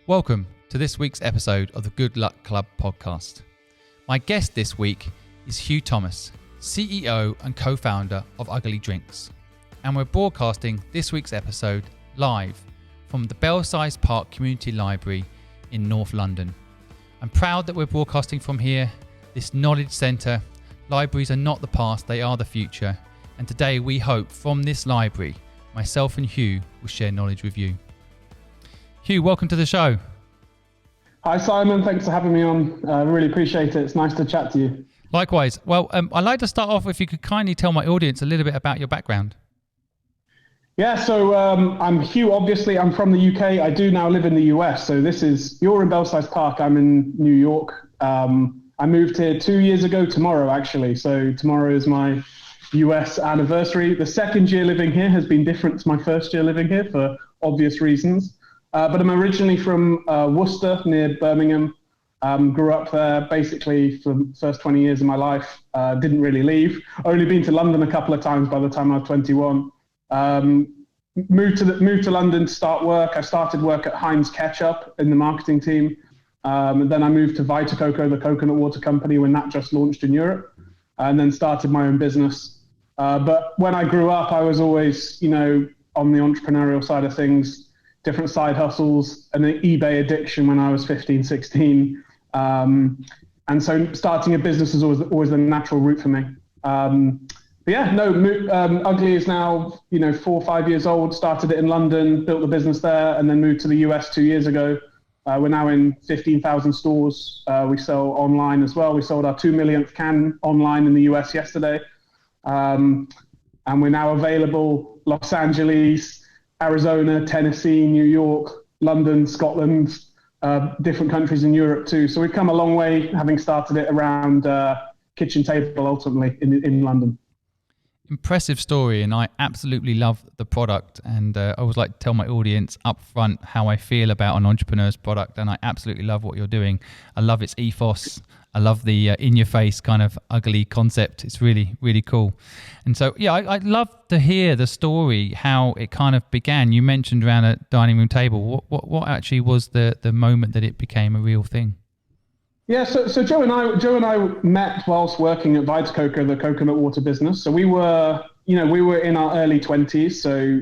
Welcome to this week's episode of the Good Luck Club podcast. My guest this week is Hugh Thomas, CEO and co-founder of Ugly Drinks. And we're broadcasting this week's episode live from the Belsize Park Community Library in North London. I'm proud that we're broadcasting from here, this knowledge centre. Libraries are not the past, they are the future. And today we hope from this library, myself and Hugh will share knowledge with you. Hugh, welcome to the show. Hi, Simon. Thanks for having me on. I really appreciate it. It's nice to chat to you. Likewise. Well, I'd like to start off if you could kindly tell my audience a little bit about your background. Yeah, so I'm Hugh, obviously. I'm from the UK. I do now live in the US. So you're in Belsize Park. I'm in New York. I moved here 2 years ago tomorrow, actually. So tomorrow is my US anniversary. The second year living here has been different to my first year living here for obvious reasons. But I'm originally from Worcester, near Birmingham. Grew up there basically for the first 20 years of my life. Didn't really leave. Only been to London a couple of times by the time I was 21. Moved to London to start work. I started work at Heinz Ketchup in the marketing team. And then I moved to Vita Coco, the coconut water company, when that just launched in Europe. And then started my own business. But when I grew up, I was always, on the entrepreneurial side of things, different side hustles, and an eBay addiction when I was 15, 16. And so starting a business is always the natural route for me. Ugly is now, 4 or 5 years old, started it in London, built the business there, and then moved to the US 2 years ago. We're now in 15,000 stores. We sell online as well. We sold our 2 millionth can online in the US yesterday. And we're now available Los Angeles, Arizona, Tennessee, New York, London, Scotland, different countries in Europe too. So we've come a long way, having started it around kitchen table ultimately in London. Impressive story, and I absolutely love the product. And I always like to tell my audience up front how I feel about an entrepreneur's product, and I absolutely love what you're doing. I love its ethos. I love the in-your-face kind of ugly concept. It's really, really cool. And so, I'd love to hear the story, how it kind of began. You mentioned around a dining room table. What actually was the moment that it became a real thing? Yeah, so Joe and I met whilst working at Vita Coco, the coconut water business. So we were in our early 20s. So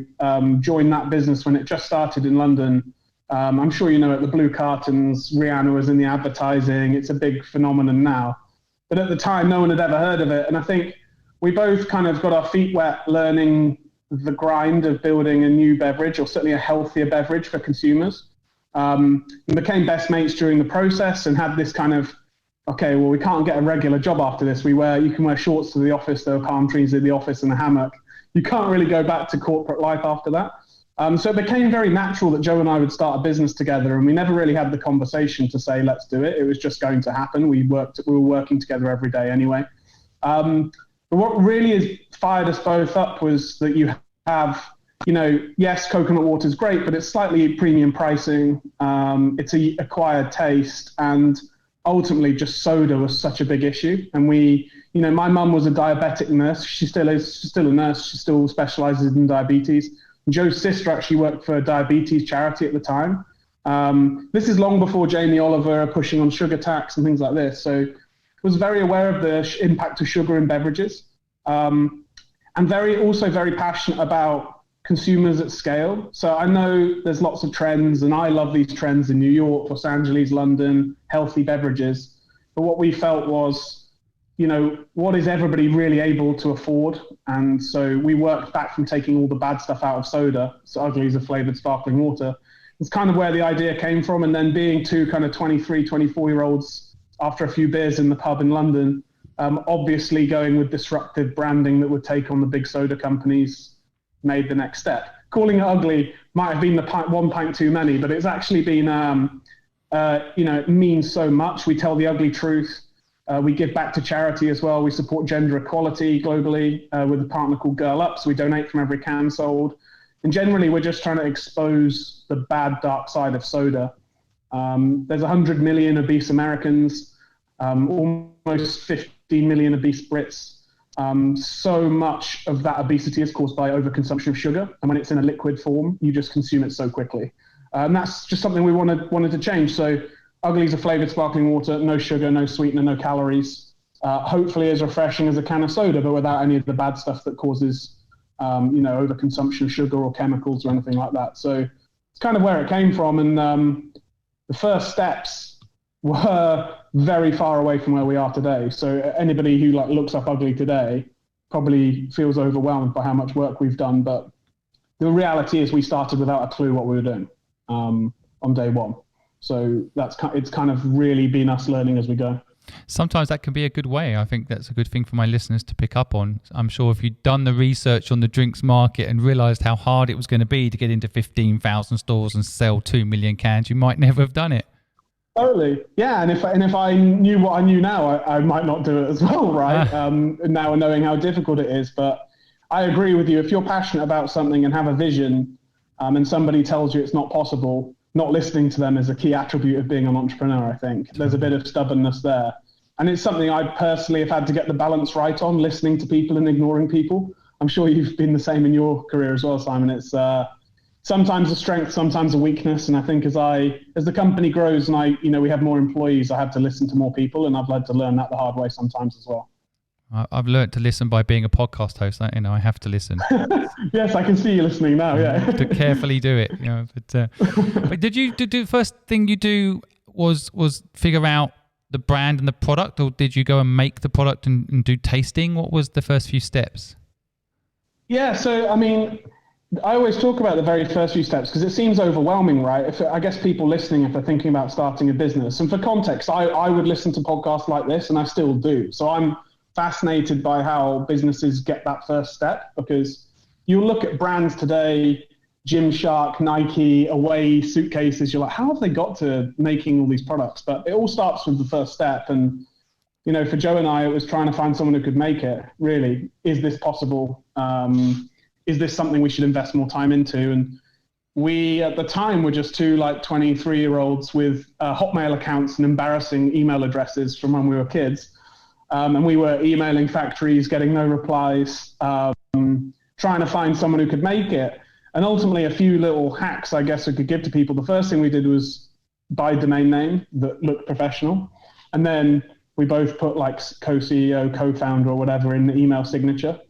joined that business when it just started in London. I'm sure at the blue cartons, Rihanna was in the advertising. It's a big phenomenon now. But at the time, no one had ever heard of it. And I think we both kind of got our feet wet learning the grind of building a new beverage, or certainly a healthier beverage for consumers. And became best mates during the process and had this kind of, okay, well, we can't get a regular job after this. You can wear shorts to the office. There are palm trees in the office and a hammock. You can't really go back to corporate life after that. So it became very natural that Joe and I would start a business together, and we never really had the conversation to say, let's do it. It was just going to happen. We were working together every day anyway. But what really fired us both up was that you have, yes, coconut water is great, but it's slightly premium pricing. It's an acquired taste, and ultimately just soda was such a big issue. And my mum was a diabetic nurse. She still is. She's still a nurse. She still specializes in diabetes. Joe's sister actually worked for a diabetes charity at the time. This is long before Jamie Oliver pushing on sugar tax and things like this. So was very aware of the impact of sugar in beverages, and also very passionate about consumers at scale. So I know there's lots of trends, and I love these trends in New York, Los Angeles, London, healthy beverages. But what we felt was, what is everybody really able to afford? And so we worked back from taking all the bad stuff out of soda. So Ugly is a flavored sparkling water. It's kind of where the idea came from. And then being two kind of 23, 24-year-olds after a few beers in the pub in London, obviously going with disruptive branding that would take on the big soda companies made the next step. Calling it Ugly might have been the one pint too many, but it's actually been, it means so much. We tell the ugly truth. We give back to charity as well. We support gender equality globally with a partner called Girl Up. So we donate from every can sold. And generally, we're just trying to expose the bad, dark side of soda. There's 100 million obese Americans, almost 15 million obese Brits. So much of that obesity is caused by overconsumption of sugar. And when it's in a liquid form, you just consume it so quickly. And that's just something we wanted to change. So Ugly's a flavored sparkling water, no sugar, no sweetener, no calories. Hopefully as refreshing as a can of soda, but without any of the bad stuff that causes, overconsumption of sugar or chemicals or anything like that. So it's kind of where it came from. And the first steps were very far away from where we are today. So anybody who looks up Ugly today probably feels overwhelmed by how much work we've done. But the reality is we started without a clue what we were doing on day one. So it's kind of really been us learning as we go. Sometimes that can be a good way. I think that's a good thing for my listeners to pick up on. I'm sure if you'd done the research on the drinks market and realised how hard it was going to be to get into 15,000 stores and sell 2 million cans, you might never have done it. Totally. Yeah. And if I knew what I knew now, I might not do it as well, right? Now knowing how difficult it is. But I agree with you. If you're passionate about something and have a vision and somebody tells you it's not possible, not listening to them is a key attribute of being an entrepreneur, I think. There's a bit of stubbornness there. And it's something I personally have had to get the balance right on, listening to people and ignoring people. I'm sure you've been the same in your career as well, Simon. It's sometimes a strength, sometimes a weakness. And I think as the company grows and we have more employees, I have to listen to more people, and I've had to learn that the hard way sometimes as well. I've learned to listen by being a podcast host. I have to listen. Yes, I can see you listening now. Yeah, to carefully do it. But did you do first thing you do was figure out the brand and the product, or did you go and make the product and do tasting? What was the first few steps? Yeah, so I always talk about the very first few steps because it seems overwhelming, right? I guess people listening, if they're thinking about starting a business, and for context, I would listen to podcasts like this, and I still do. So I'm fascinated by how businesses get that first step, because you look at brands today, Gymshark, Nike, Away, suitcases, you're like, how have they got to making all these products? But it all starts with the first step. And, for Joe and I, it was trying to find someone who could make it. Really, is this possible? Is this something we should invest more time into? And we, at the time, were just two 23-year-olds with Hotmail accounts and embarrassing email addresses from when we were kids. And we were emailing factories, getting no replies, trying to find someone who could make it. And ultimately, a few little hacks, I guess, I could give to people. The first thing we did was buy a domain name that looked professional. And then we both put co-CEO, co-founder or whatever in the email signature.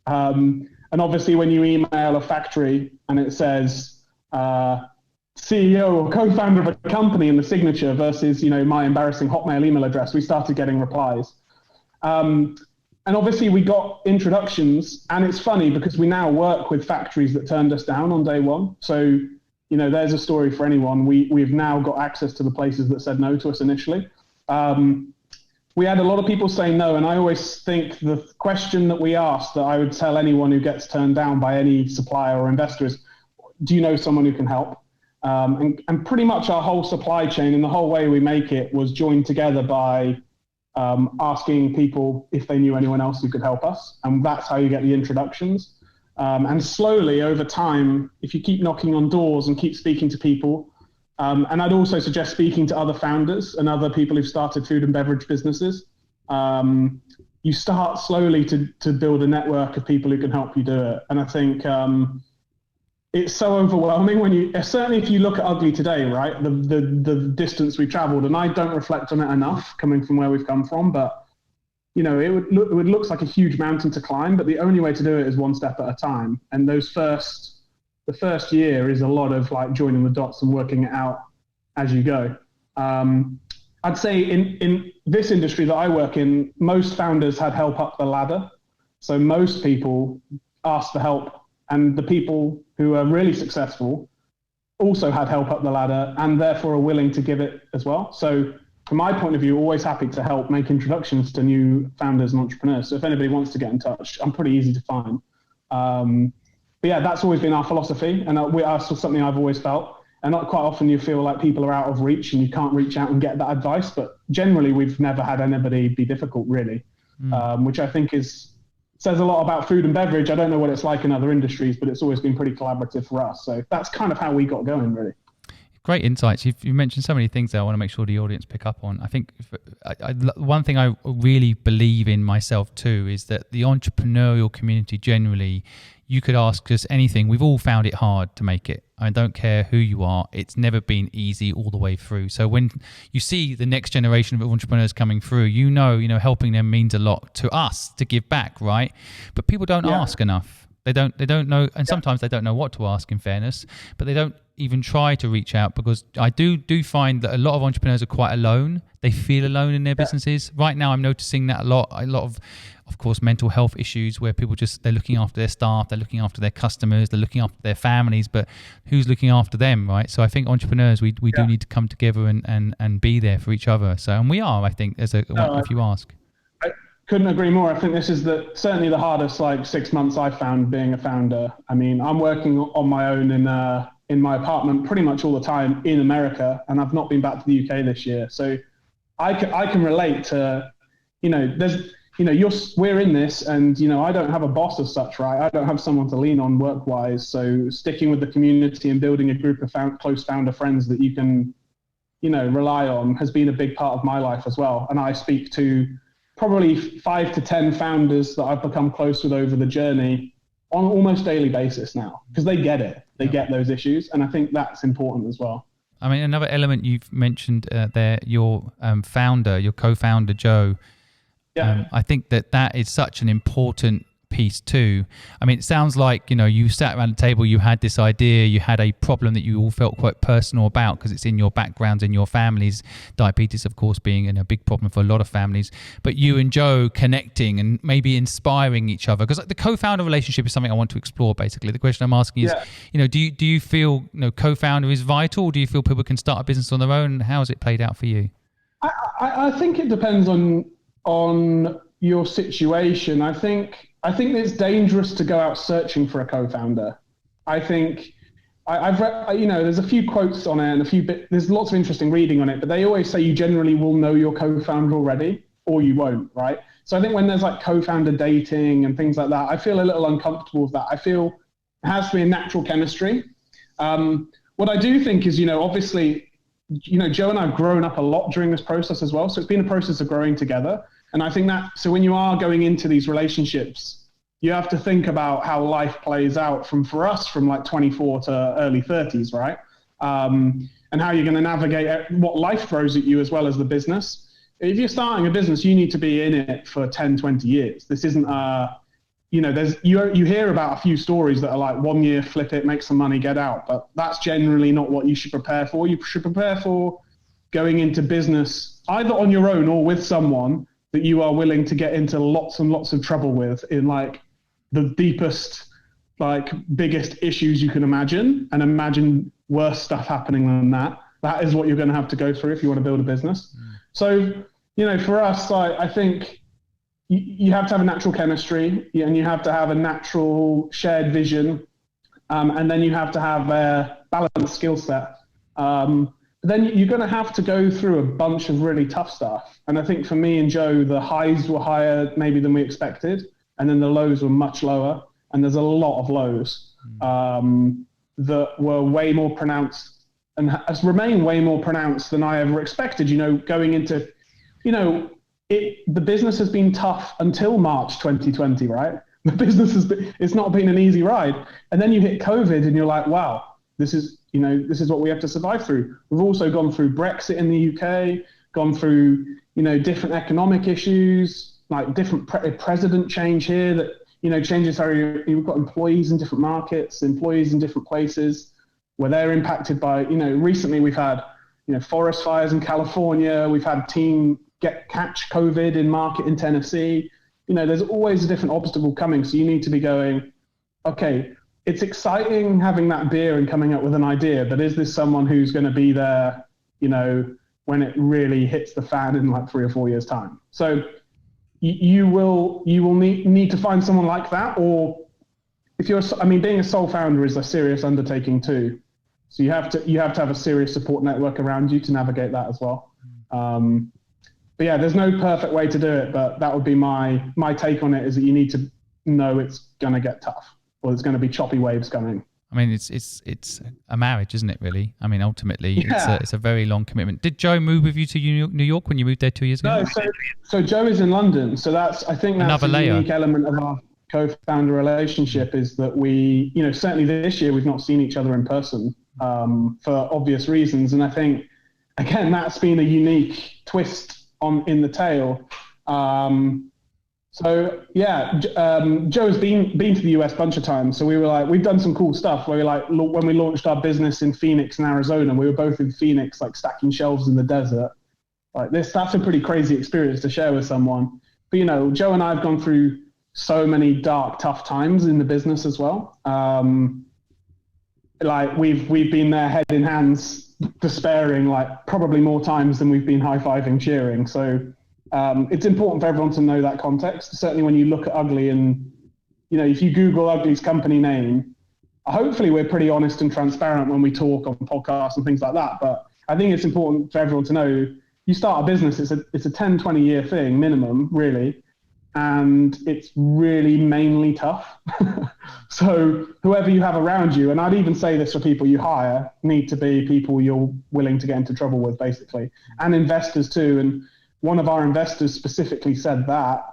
And obviously, when you email a factory and it says CEO or co-founder of a company in the signature versus, my embarrassing Hotmail email address, we started getting replies. And obviously we got introductions, and it's funny because we now work with factories that turned us down on day one. So, there's a story for anyone. We've now got access to the places that said no to us initially. We had a lot of people say no, and I always think the question that we asked that I would tell anyone who gets turned down by any supplier or investor is, do you know someone who can help? And pretty much our whole supply chain and the whole way we make it was joined together by asking people if they knew anyone else who could help us. And that's how you get the introductions. And slowly over time, if you keep knocking on doors and keep speaking to people, and I'd also suggest speaking to other founders and other people who've started food and beverage businesses, you start slowly to build a network of people who can help you do it. And I think it's so overwhelming certainly if you look at Ugly today, right? The distance we traveled, and I don't reflect on it enough coming from where we've come from, but it would look like a huge mountain to climb, but the only way to do it is one step at a time. And the first year is a lot of joining the dots and working it out as you go. I'd say in this industry that I work in, most founders had help up the ladder. So most people asked for help, and the people who are really successful also had help up the ladder and therefore are willing to give it as well. So from my point of view, always happy to help make introductions to new founders and entrepreneurs. So if anybody wants to get in touch, I'm pretty easy to find. But yeah, that's always been our philosophy, and that's something I've always felt. And not quite often you feel like people are out of reach and you can't reach out and get that advice, but generally we've never had anybody be difficult, really, which I think says a lot about food and beverage. I don't know what it's like in other industries, but it's always been pretty collaborative for us. So that's kind of how we got going, really. Great insights. You mentioned so many things there I want to make sure the audience pick up on. I think one thing I really believe in myself too is that the entrepreneurial community generally, you could ask us anything. We've all found it hard to make it. I don't care who you are. It's never been easy all the way through. So when you see the next generation of entrepreneurs coming through, helping them means a lot to us to give back, right? But people don't ask enough. They don't know, and sometimes they don't know what to ask, in fairness, but they don't even try to reach out, because I do find that a lot of entrepreneurs are quite alone. They feel alone in their businesses. Right now, I'm noticing that a lot of course, mental health issues where people they're looking after their staff, they're looking after their customers, they're looking after their families, but who's looking after them, right? So I think entrepreneurs, we do need to come together and be there for each other. So, and we are, I think, if you ask. I couldn't agree more. I think this is certainly the hardest 6 months I found being a founder. I mean, I'm working on my own in my apartment pretty much all the time in America, and I've not been back to the UK this year. So I can relate to, we're in this, and I don't have a boss as such, right? I don't have someone to lean on work-wise. So sticking with the community and building a group of close founder friends that you can, rely on has been a big part of my life as well. And I speak to probably 5 to 10 founders that I've become close with over the journey on almost daily basis now, because they get it. They get those issues, and I think that's important as well. I mean, another element you've mentioned there, your co-founder, Joe. I think that is such an important piece too. I mean, it sounds like, you sat around the table, you had this idea, you had a problem that you all felt quite personal about because it's in your backgrounds, in your families, diabetes, of course, being a big problem for a lot of families, but you and Joe connecting and maybe inspiring each other, because the co-founder relationship is something I want to explore. Basically, the question I'm asking is, do you feel co-founder is vital, or do you feel people can start a business on their own? How has it played out for you? I think it depends on your situation. I think it's dangerous to go out searching for a co-founder. I think I've read, there's a few quotes on it and there's lots of interesting reading on it, but they always say you generally will know your co-founder already, or you won't, right? So I think when there's co-founder dating and things like that, I feel a little uncomfortable with that. I feel it has to be a natural chemistry. What I do think is, obviously, Joe and I have grown up a lot during this process as well. So it's been a process of growing together. And I think so when you are going into these relationships, you have to think about how life plays out for us from 24 to early 30s, right? And how you're going to navigate what life throws at you as well as the business. If you're starting a business, you need to be in it for 10, 20 years. This isn't, you hear about a few stories that are 1 year, flip it, make some money, get out. But that's generally not what you should prepare for. You should prepare for going into business either on your own or with someone that you are willing to get into lots and lots of trouble with in the deepest, biggest issues you can imagine, and imagine worse stuff happening than that. That is what you're going to have to go through if you want to build a business. So, for us, I think you have to have a natural chemistry, and you have to have a natural shared vision, and then you have to have a balanced skill set. Then you're going to have to go through a bunch of really tough stuff. And I think for me and Joe, the highs were higher maybe than we expected, and then the lows were much lower. And there's a lot of lows that were way more pronounced and has remained way more pronounced than I ever expected. Going into, the business has been tough until March 2020, right? The business it's not been an easy ride. And then you hit COVID and you're like, wow, this is what we have to survive through. We've also gone through Brexit in the UK, gone through, different economic issues, different president change here that, changes how you've got employees in different markets, employees in different places where they're impacted by, recently we've had, forest fires in California. We've had team catch COVID in market in Tennessee. There's always a different obstacle coming. So you need to be going, okay, it's exciting having that beer and coming up with an idea, but is this someone who's going to be there, when it really hits the fan in 3 or 4 years' time? So you will need to find someone like that, or if being a sole founder is a serious undertaking too. So you have to have a serious support network around you to navigate that as well. But yeah, there's no perfect way to do it, but that would be my take on it, is that you need to know it's going to get tough. Or there's going to be choppy waves coming. I mean, it's a marriage, isn't it, really? I mean, ultimately, it's a very long commitment. Did Joe move with you to New York when you moved there 2 years ago? No, so Joe is in London. So I think that's another layer. Unique element of our co-founder relationship is that we, certainly this year we've not seen each other in person for obvious reasons. And I think, again, that's been a unique twist in the tale. Joe's been to the US a bunch of times. So we were like, we've done some cool stuff where when we launched our business in Phoenix in Arizona, we were both in Phoenix, like stacking shelves in the desert. Like that's a pretty crazy experience to share with someone. But, Joe and I have gone through so many dark, tough times in the business as well. Like we've been there head in hands, despairing, like probably more times than we've been high-fiving, cheering. So it's important for everyone to know that context. Certainly when you look at Ugly and, if you Google Ugly's company name, hopefully we're pretty honest and transparent when we talk on podcasts and things like that. But I think it's important for everyone to know you start a business, it's a 10, 20 year thing minimum, really. And it's really mainly tough. So whoever you have around you, and I'd even say this for people you hire, need to be people you're willing to get into trouble with, basically, and investors too. And one of our investors specifically said that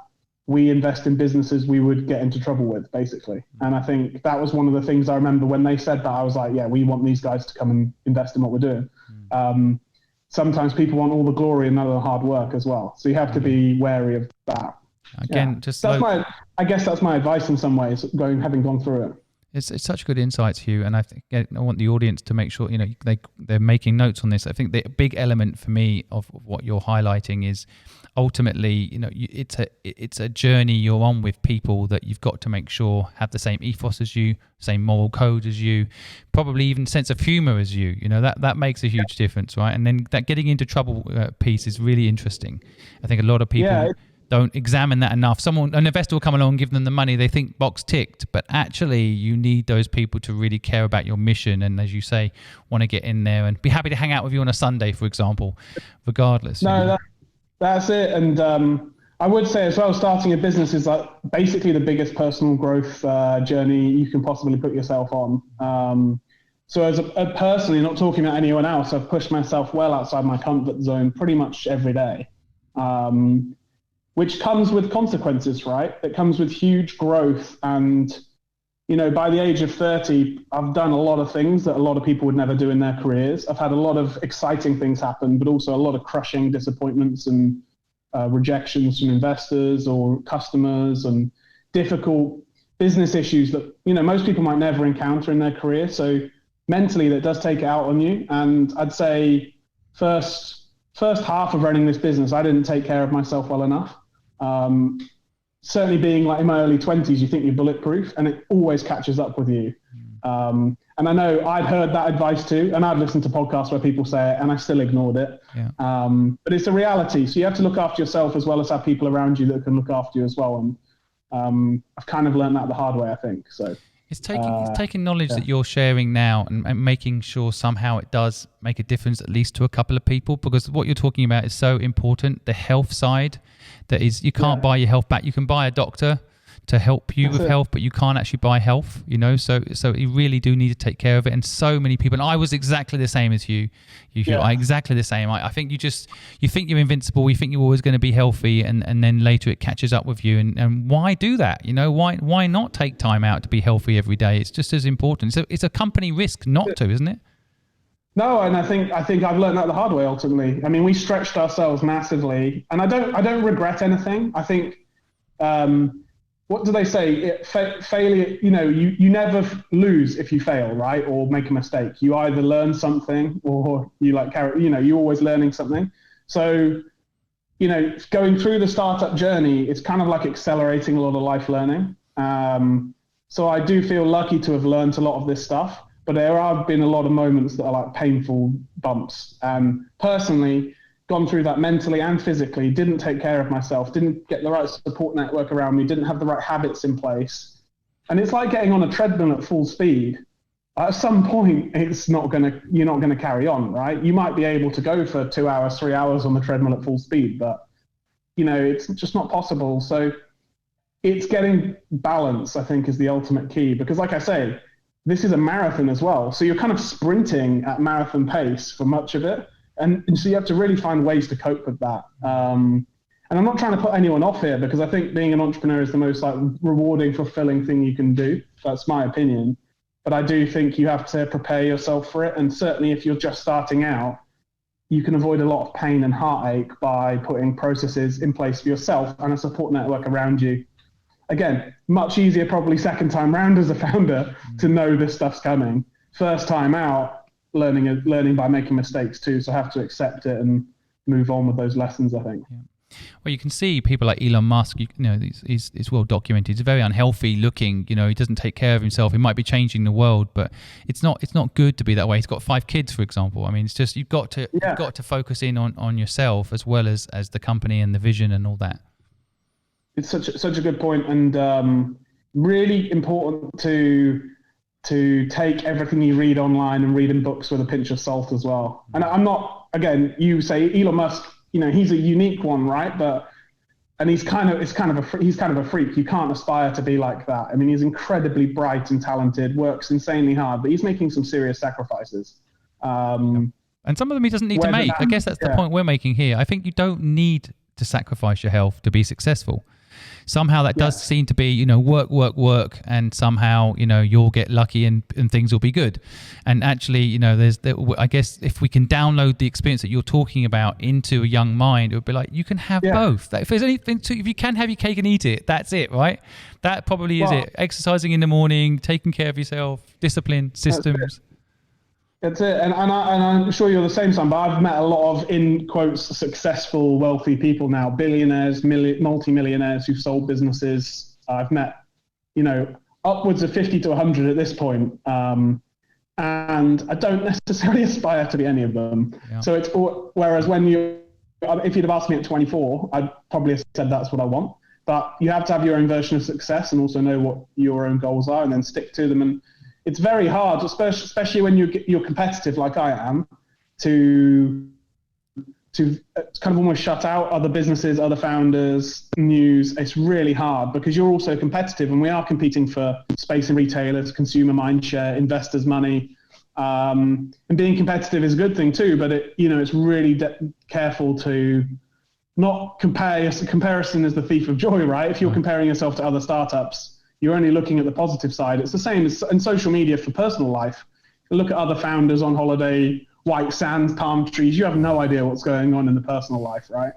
we invest in businesses we would get into trouble with, basically. And I think that was one of the things I remember when they said that. I was like, yeah, we want these guys to come and invest in what we're doing. Sometimes people want all the glory and none of the hard work as well. So you have to be wary of that. Again, I guess that's my advice in some ways, having gone through it. It's such good insights, Hugh, and I think I want the audience to make sure they're making notes on this. I think the big element for me of what you're highlighting is ultimately, it's a journey you're on with people that you've got to make sure have the same ethos as you, same moral code as you, probably even sense of humor as you. That makes a huge difference, right? And then that getting into trouble piece is really interesting. I think a lot of people don't examine that enough. An investor will come along and give them the money. They think box ticked, but actually you need those people to really care about your mission. And as you say, want to get in there and be happy to hang out with you on a Sunday, for example, regardless. No, that's it. And I would say as well, starting a business is like basically the biggest personal growth journey you can possibly put yourself on. So as a personally, not talking about anyone else, I've pushed myself well outside my comfort zone pretty much every day. Which comes with consequences, right? It comes with huge growth. And, by the age of 30, I've done a lot of things that a lot of people would never do in their careers. I've had a lot of exciting things happen, but also a lot of crushing disappointments and rejections from investors or customers and difficult business issues that, most people might never encounter in their career. So mentally that does take it out on you. And I'd say first half of running this business, I didn't take care of myself well enough. Certainly being like in my early 20s, you think you're bulletproof and it always catches up with you. And I know I'd heard that advice too, and I'd listened to podcasts where people say it and I still ignored it. Yeah. But it's a reality. So you have to look after yourself as well as have people around you that can look after you as well. And I've kind of learned that the hard way, I think. So It's taking knowledge that you're sharing now and making sure somehow it does make a difference, at least to a couple of people, because what you're talking about is so important. The health side, that is, you can't buy your health back. You can buy a doctor to help you with health, but you can't actually buy health, so you really do need to take care of it. And so many people, and I was exactly the same as you exactly the same. I think you think you're invincible, you think you're always going to be healthy, and then later it catches up with you. And why do that? Why not take time out to be healthy every day? It's just as important. So it's a company risk not to, isn't it? No, and I think I've learned that the hard way ultimately. I mean, we stretched ourselves massively, and I don't regret anything. I think what do they say? Failure, you never lose if you fail, right? Or make a mistake. You either learn something or you're always learning something. So, going through the startup journey, it's kind of like accelerating a lot of life learning. So I do feel lucky to have learned a lot of this stuff, but there have been a lot of moments that are like painful bumps. And personally, gone through that mentally and physically, didn't take care of myself, didn't get the right support network around me, didn't have the right habits in place. And it's like getting on a treadmill at full speed. At some point, you're not going to carry on, right? You might be able to go for 2 hours, 3 hours on the treadmill at full speed, but it's just not possible. So it's getting balance, I think, is the ultimate key, because like I say, this is a marathon as well. So you're kind of sprinting at marathon pace for much of it. And so you have to really find ways to cope with that. And and I'm not trying to put anyone off here, because I think being an entrepreneur is the most like rewarding, fulfilling thing you can do. That's my opinion. But I do think you have to prepare yourself for it. And certainly if you're just starting out, you can avoid a lot of pain and heartache by putting processes in place for yourself and a support network around you. Again, much easier probably second time round as a founder to know this stuff's coming. First time out, learning by making mistakes too. So I have to accept it and move on with those lessons, I think. Yeah. Well, you can see people like Elon Musk, it's well documented. He's very unhealthy looking, he doesn't take care of himself. He might be changing the world, but it's not good to be that way. He's got 5 kids, for example. I mean, it's just, you've got to focus in on yourself as well as the company and the vision and all that. It's such a good point, and really important to take everything you read online and read in books with a pinch of salt as well. And I'm not, again, you say Elon Musk, he's a unique one, right? And he's kind of a freak. You can't aspire to be like that. I mean, he's incredibly bright and talented, works insanely hard, but he's making some serious sacrifices. And some of them he doesn't need to make. I guess that's the point we're making here. I think you don't need to sacrifice your health to be successful. Somehow that does seem to be, work, and somehow, you'll get lucky and things will be good. And actually, I guess if we can download the experience that you're talking about into a young mind, it would be like, you can have both. If there's anything if you can have your cake and eat it, that's it, right? That probably is it. Exercising in the morning, taking care of yourself, discipline, systems. That's it. And I'm sure you're the same, Sam, but I've met a lot of, in quotes, successful, wealthy people now, billionaires, multi-millionaires who've sold businesses. I've met, upwards of 50 to 100 at this point. And I don't necessarily aspire to be any of them. Yeah. So whereas if you'd have asked me at 24, I'd probably have said that's what I want. But you have to have your own version of success and also know what your own goals are and then stick to them. And it's very hard, especially when you're competitive like I am, to kind of almost shut out other businesses, other founders, news. It's really hard because you're also competitive, and we are competing for space in retailers, consumer mindshare, investors' money. And being competitive is a good thing too, but it's really careful to not compare. Comparison is the thief of joy, right? If you're comparing yourself to other startups, you're only looking at the positive side. It's the same as in social media for personal life. You look at other founders on holiday, white sands, palm trees. You have no idea what's going on in the personal life, right?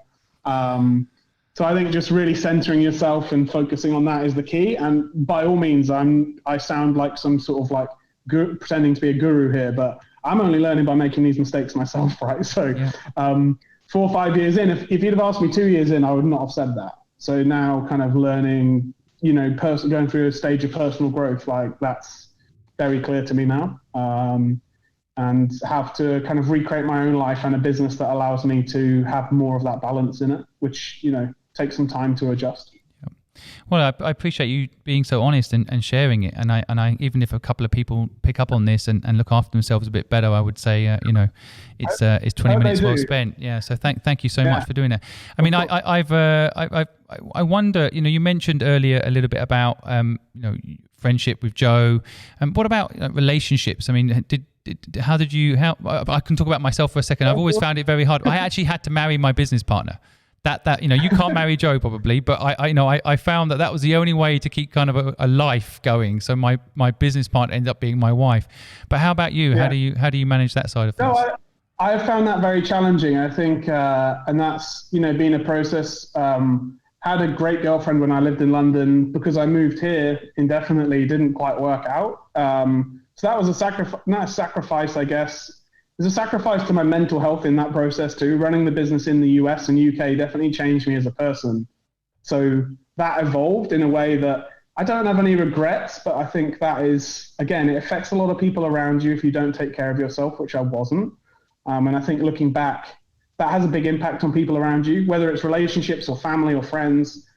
So I think just really centering yourself and focusing on that is the key. And by all means, I sound like some sort of like pretending to be a guru here, but I'm only learning by making these mistakes myself, right? So 4 or 5 years in, if you'd have asked me 2 years in, I would not have said that. So now kind of learning, going through a stage of personal growth, like that's very clear to me now, and have to kind of recreate my own life and a business that allows me to have more of that balance in it, which, takes some time to adjust. Well, I appreciate you being so honest and sharing it. And I even if a couple of people pick up on this and look after themselves a bit better, I would say, it's 20 minutes well spent. Yeah. So thank you so much for doing that. I mean, I wonder, you mentioned earlier a little bit about, friendship with Joe. What about relationships? I mean, how I can talk about myself for a second. I've always found it very hard. I actually had to marry my business partner. That you can't marry Joe probably, but I found that was the only way to keep kind of a life going. So my business partner ended up being my wife. But how about you? Yeah. How do you manage that side of things? No, I found that very challenging. I think, and that's been a process. Had a great girlfriend when I lived in London. Because I moved here indefinitely, didn't quite work out. So that was a sacrifice. Not a sacrifice, I guess. There's a sacrifice to my mental health in that process too. Running the business in the US and UK definitely changed me as a person. So that evolved in a way that I don't have any regrets, but I think that is, again, it affects a lot of people around you if you don't take care of yourself, which I wasn't. And I think looking back, that has a big impact on people around you, whether it's relationships or family or friends.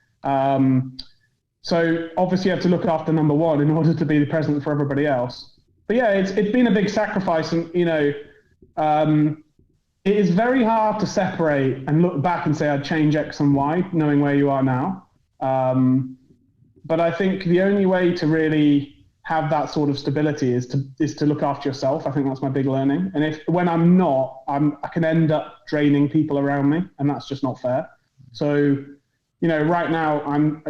So obviously you have to look after number one in order to be present for everybody else. But yeah, it's been a big sacrifice, and it is very hard to separate and look back and say I'd change X and Y, knowing where you are now. But I think the only way to really have that sort of stability is to look after yourself. I think that's my big learning. And when I'm not, I can end up draining people around me, and that's just not fair. So, right now I'm,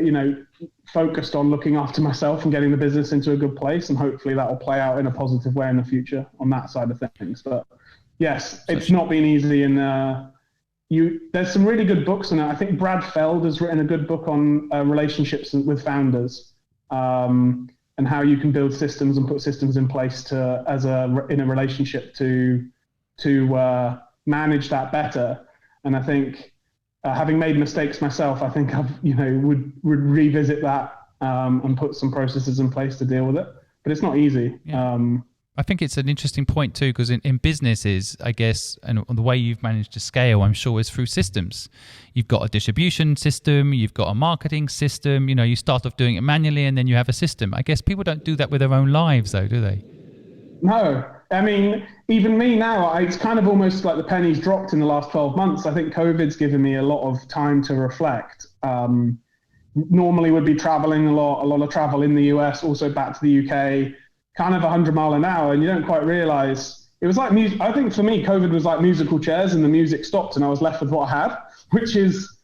focused on looking after myself and getting the business into a good place, and hopefully that will play out in a positive way in the future on that side of things. But yes, it's not been easy, and there's some really good books on it. I think Brad Feld has written a good book on relationships with founders, and how you can build systems and put systems in place in a relationship to manage that better. And I think, having made mistakes myself, I think I've would revisit that and put some processes in place to deal with it. But it's not easy. Yeah. I think it's an interesting point too, because in businesses, I guess, and the way you've managed to scale, I'm sure, is through systems. You've got a distribution system, you've got a marketing system. You start off doing it manually, and then you have a system. I guess people don't do that with their own lives, though, do they? No. I mean, even me now, it's kind of almost like the pennies dropped in the last 12 months. I think COVID's given me a lot of time to reflect. Normally would be traveling a lot of travel in the US, also back to the UK, kind of 100 mile an hour, and you don't quite realize. It was like music. I think for me, COVID was like musical chairs, and the music stopped and I was left with what I had, which is,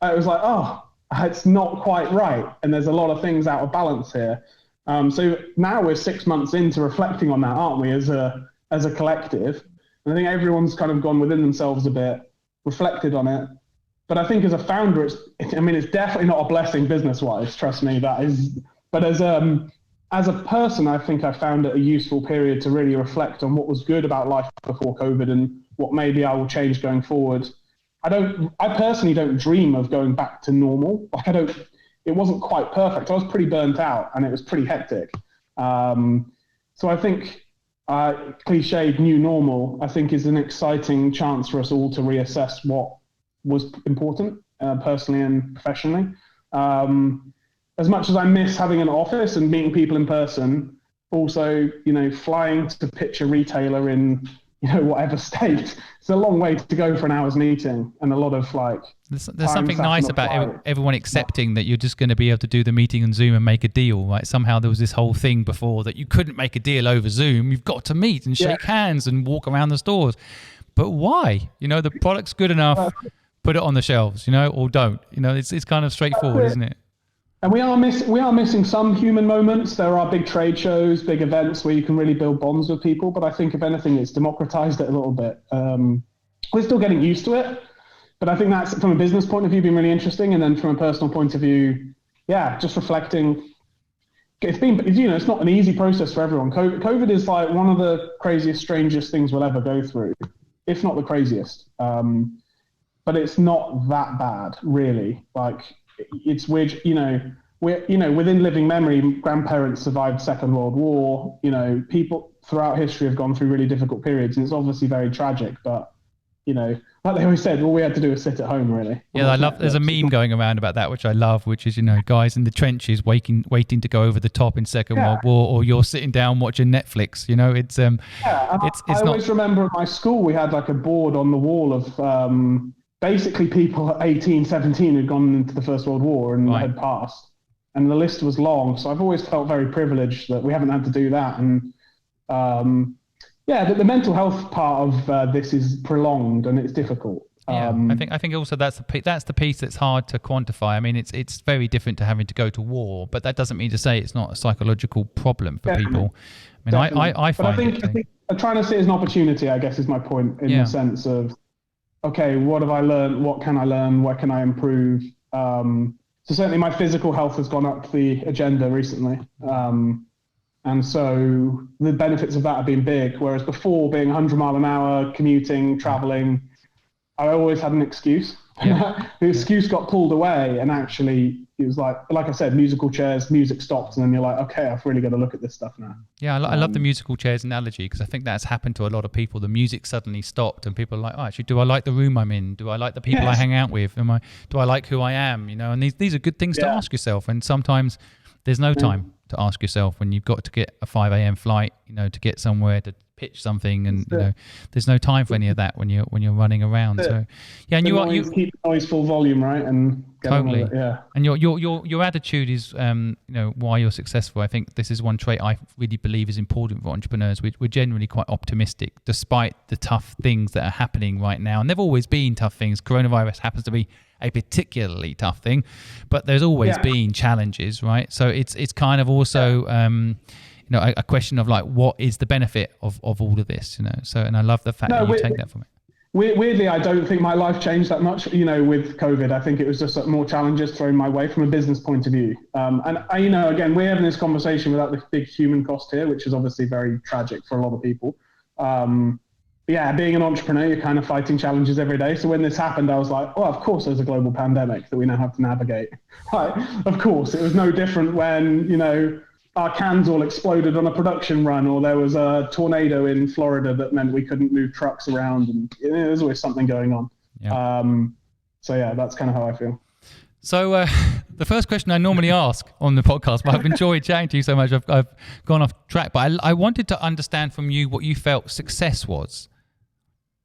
it was like, oh, it's not quite right. And there's a lot of things out of balance here. So now we're 6 months into reflecting on that, aren't we, as a collective? And I think everyone's kind of gone within themselves a bit, reflected on it. But I think as a founder, it's definitely not a blessing business-wise. Trust me, that is. But as a person, I think I found it a useful period to really reflect on what was good about life before COVID and what maybe I will change going forward. I personally don't dream of going back to normal. It wasn't quite perfect. I was pretty burnt out and it was pretty hectic. So I think cliched new normal, I think, is an exciting chance for us all to reassess what was important personally and professionally. As much as I miss having an office and meeting people in person, also, flying to pitch a retailer in, whatever state, it's a long way to go for an hour's meeting, and a lot of There's something nice about everyone accepting that you're just going to be able to do the meeting on Zoom and make a deal, right? Somehow there was this whole thing before that you couldn't make a deal over Zoom. You've got to meet and shake hands and walk around the stores. But why? The product's good enough, put it on the shelves, or don't. It's kind of straightforward, isn't it? And we are missing some human moments. There are big trade shows, big events where you can really build bonds with people. But I think, if anything, it's democratized it a little bit. We're still getting used to it. But I think that's, from a business point of view, been really interesting. And then from a personal point of view, just reflecting. It's not an easy process for everyone. COVID is like one of the craziest, strangest things we'll ever go through, if not the craziest. But it's not that bad, really. It's weird, within living memory, grandparents survived Second World War. People throughout history have gone through really difficult periods, and it's obviously very tragic. But like they always said, all we had to do was sit at home, really. Yeah, I love. There's a meme going around about that, which I love, which is guys in the trenches waiting to go over the top in Second World War, or you're sitting down watching Netflix. I always remember at my school we had a board on the wall of. Basically people at 18, 17 had gone into the First World War and had passed. And the list was long. So I've always felt very privileged that we haven't had to do that. And the mental health part of this is prolonged and it's difficult. I think also that's the piece that's hard to quantify. I mean, it's very different to having to go to war, but that doesn't mean to say it's not a psychological problem for people. I mean, I find I think I'm trying to see it as an opportunity, I guess, is my point, in the sense of, okay, what have I learned? What can I learn? What can I improve? So certainly my physical health has gone up the agenda recently. And so the benefits of that have been big. Whereas before, being 100 mile an hour, commuting, traveling, I always had an excuse. The excuse got pulled away, and actually it was like I said, musical chairs, music stopped, and then you're like, okay, I've really got to look at this stuff now. Yeah, I love the musical chairs analogy, because I think that's happened to a lot of people. The music suddenly stopped, and people are like, oh, actually, do I like the room I'm in? Do I like the people I hang out with? Do I like who I am? And these are good things to ask yourself. And sometimes there's no time to ask yourself when you've got to get a 5 a.m. flight, to get somewhere to pitch something, and there's no time for any of that when you're running around. So yeah, and you keep the noise full volume, right? And totally, yeah. And your attitude is why you're successful. I think this is one trait I really believe is important for entrepreneurs. We're generally quite optimistic despite the tough things that are happening right now, and they've always been tough things. Coronavirus happens to be a particularly tough thing, but there's always been challenges, right? So it's kind of also a question of like, what is the benefit of all of this, So, and I love the fact that you take that from it. Weirdly, I don't think my life changed that much, with COVID. I think it was just more challenges thrown my way from a business point of view. And I, again, we're having this conversation without the big human cost here, which is obviously very tragic for a lot of people. Being an entrepreneur, you're kind of fighting challenges every day. So when this happened, I was like, well, of course there's a global pandemic that we now have to navigate. Of course, it was no different when, our cans all exploded on a production run, or there was a tornado in Florida that meant we couldn't move trucks around, and there's always something going on. Yeah. That's kind of how I feel. So the first question I normally ask on the podcast, but I've enjoyed chatting to you so much, I've gone off track, but I wanted to understand from you what you felt success was.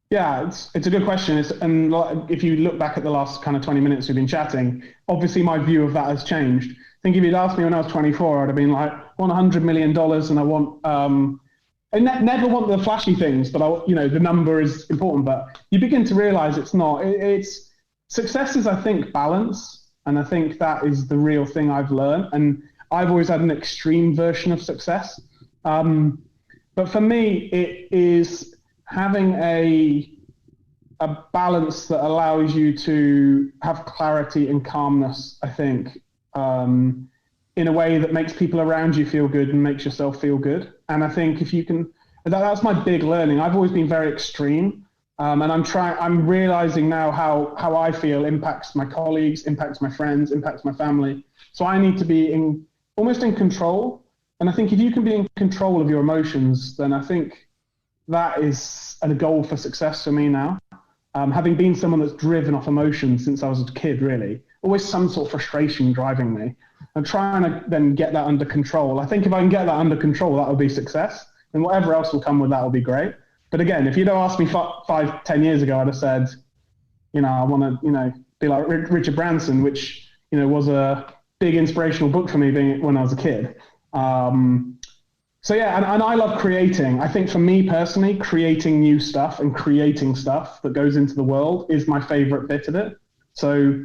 Yeah, it's a good question. And if you look back at the last kind of 20 minutes we've been chatting, obviously my view of that has changed. I think if you'd asked me when I was 24, I'd have been like, I want $100 million, and I want, I never want the flashy things, but the number is important. But you begin to realize it's not. It's success is, I think, balance, and I think that is the real thing I've learned. And I've always had an extreme version of success, but for me, it is having a balance that allows you to have clarity and calmness, I think, in a way that makes people around you feel good and makes yourself feel good. And I think if you can, that's my big learning. I've always been very extreme, and I'm realizing now how I feel impacts my colleagues, impacts my friends, impacts my family. So I need to be almost in control. And I think if you can be in control of your emotions, then I think that is a goal for success for me now. Having been someone that's driven off emotions since I was a kid, really, always some sort of frustration driving me. I'm trying to then get that under control. I think if I can get that under control, that will be success. And whatever else will come with that will be great. But again, if you'd have asked me 5-10 years ago, I'd have said, I want to, be like Richard Branson, which, was a big inspirational book for me when I was a kid. And I love creating. I think for me personally, creating new stuff and creating stuff that goes into the world is my favorite bit of it. So